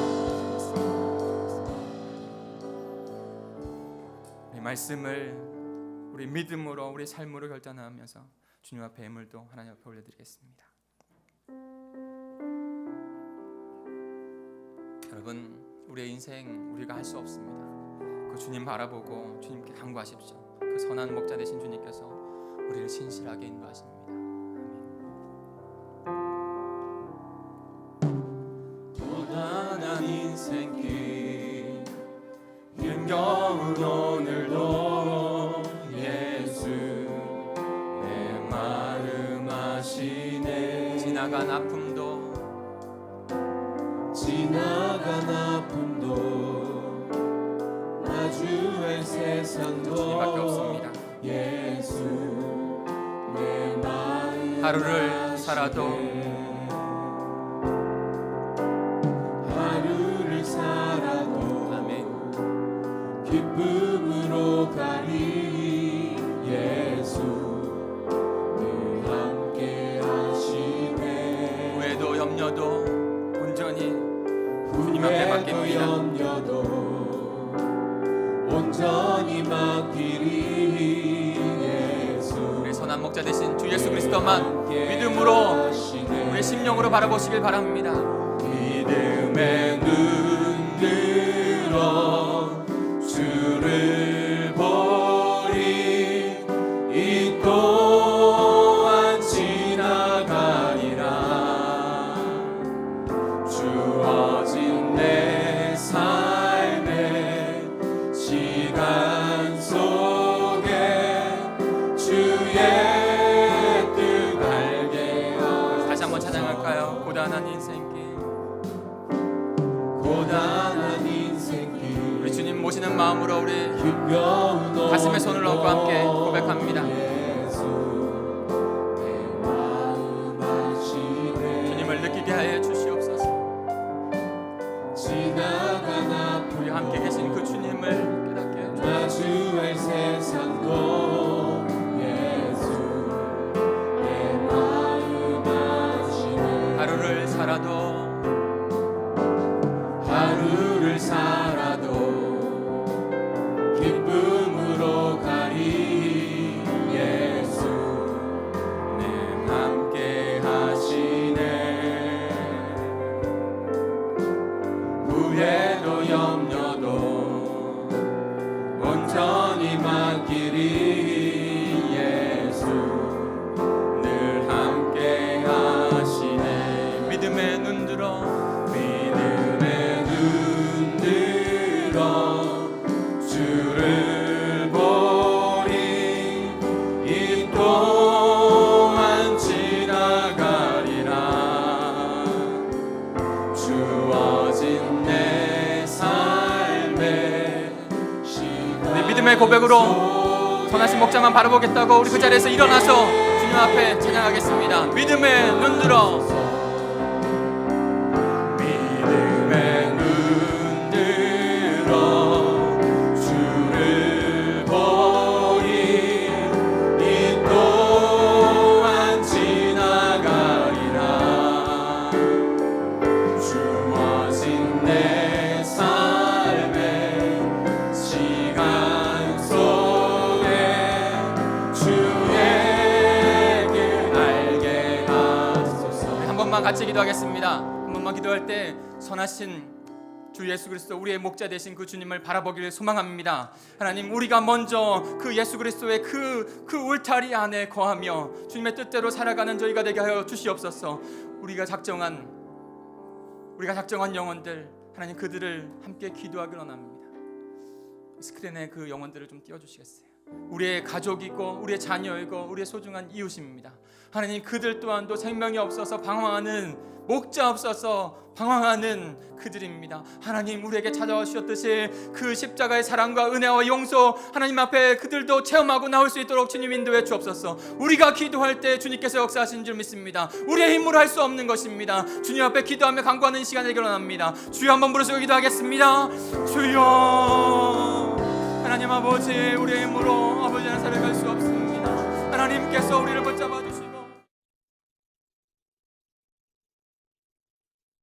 이 말씀을 우리 믿음으로, 우리 삶으로 결단하면서 주님 앞에 예물도 하나님 앞에 올려드리겠습니다. 여러분, 우리의 인생 우리가 할 수 없습니다. 그 주님 바라보고 주님께 간구하십시오. 그 선한 목자 되신 주님께서 우리를 신실하게 인도하십니다. 고단한 인생길 힘겨운 오늘도 예수 내 마음 아시네. 지난 지나간 아픔도 지나간 아픔도 마주할 세상도 주님밖에 없습니다. 예수 내 마음 하루를 살아도 하루를 살아도 아멘. 기쁨으로 가리 예수 늘 함께 하시네 후회도 염려도 온전히 주님 앞에 맡깁니다. 염려도 온전히 맡기리 예수 우리 선한 목자 되신 주 예수 그리스도만 믿음으로 우리 심령으로 바라보시길 바랍니다. 믿음의 눈 들어 주를 보리 이 또한 지나가리라 주어진 내 삶의 시간 속에 주의 뜻 알게 다시 한번 찬양할까요? 고단한 인생길 고단한 인생길 우리 주님 모시는 마음으로 우리 힘겨운 가슴에 손을 얹고 함께 고백합니다. 주님을 느끼게 하여 주시옵소서. 지나간 아픔 우리 함께 계신 그 주님을 깨닫게 하여 주시옵소서. 마주할 세상도 예수 내 마음 아시네 하루를 살아도 하루를 살아도 기쁨으로 가리 예수 내 함께 하시네 후회도 염려도 온전히 맡기리 예수 늘 함께 하시네 믿음의 눈 들어 믿음의 눈 들어 주를 보리 이 또한 지나가리라 주어진 내 삶의 시간 우리 믿음의 고백으로 선하신 목자만 바라보겠다고 우리 그 자리에서 일어나서 주님 앞에 찬양하겠습니다. 믿음의 눈 들어 믿음의 눈 들어 주를 보리 이 또한 지나가리라 주어진 내 삶의 시간 속에 주의 길 알게 하소서 한 번만 같이 기도하겠습니다. 한 번만 기도할 때 선하신 주 예수 그리스도 우리의 목자 되신 그 주님을 바라보기를 소망합니다. 하나님 우리가 먼저 그 예수 그리스도의 그 울타리 안에 거하며 주님의 뜻대로 살아가는 저희가 되게 하여 주시옵소서. 우리가 작정한 영혼들 하나님 그들을 함께 기도하기로 합니다. 스크린에 그 영혼들을 좀 띄워주시겠어요? 우리의 가족이고 우리의 자녀이고 우리의 소중한 이웃입니다. 하나님 그들 또한도 생명이 없어서 방황하는 목자 없어서 방황하는 그들입니다. 하나님 우리에게 찾아오셨듯이 그 십자가의 사랑과 은혜와 용서 하나님 앞에 그들도 체험하고 나올 수 있도록 주님 인도해 주옵소서. 우리가 기도할 때 주님께서 역사하신 줄 믿습니다. 우리의 힘으로 할 수 없는 것입니다. 주님 앞에 기도하며 간구하는 시간을 결혼합니다. 주여 한번 부르시고 기도하겠습니다. 주여 하나님 아버지 우리의 힘으로 아버지는 살아갈 수 없습니다. 하나님께서 우리를 붙잡아 주시옵소서.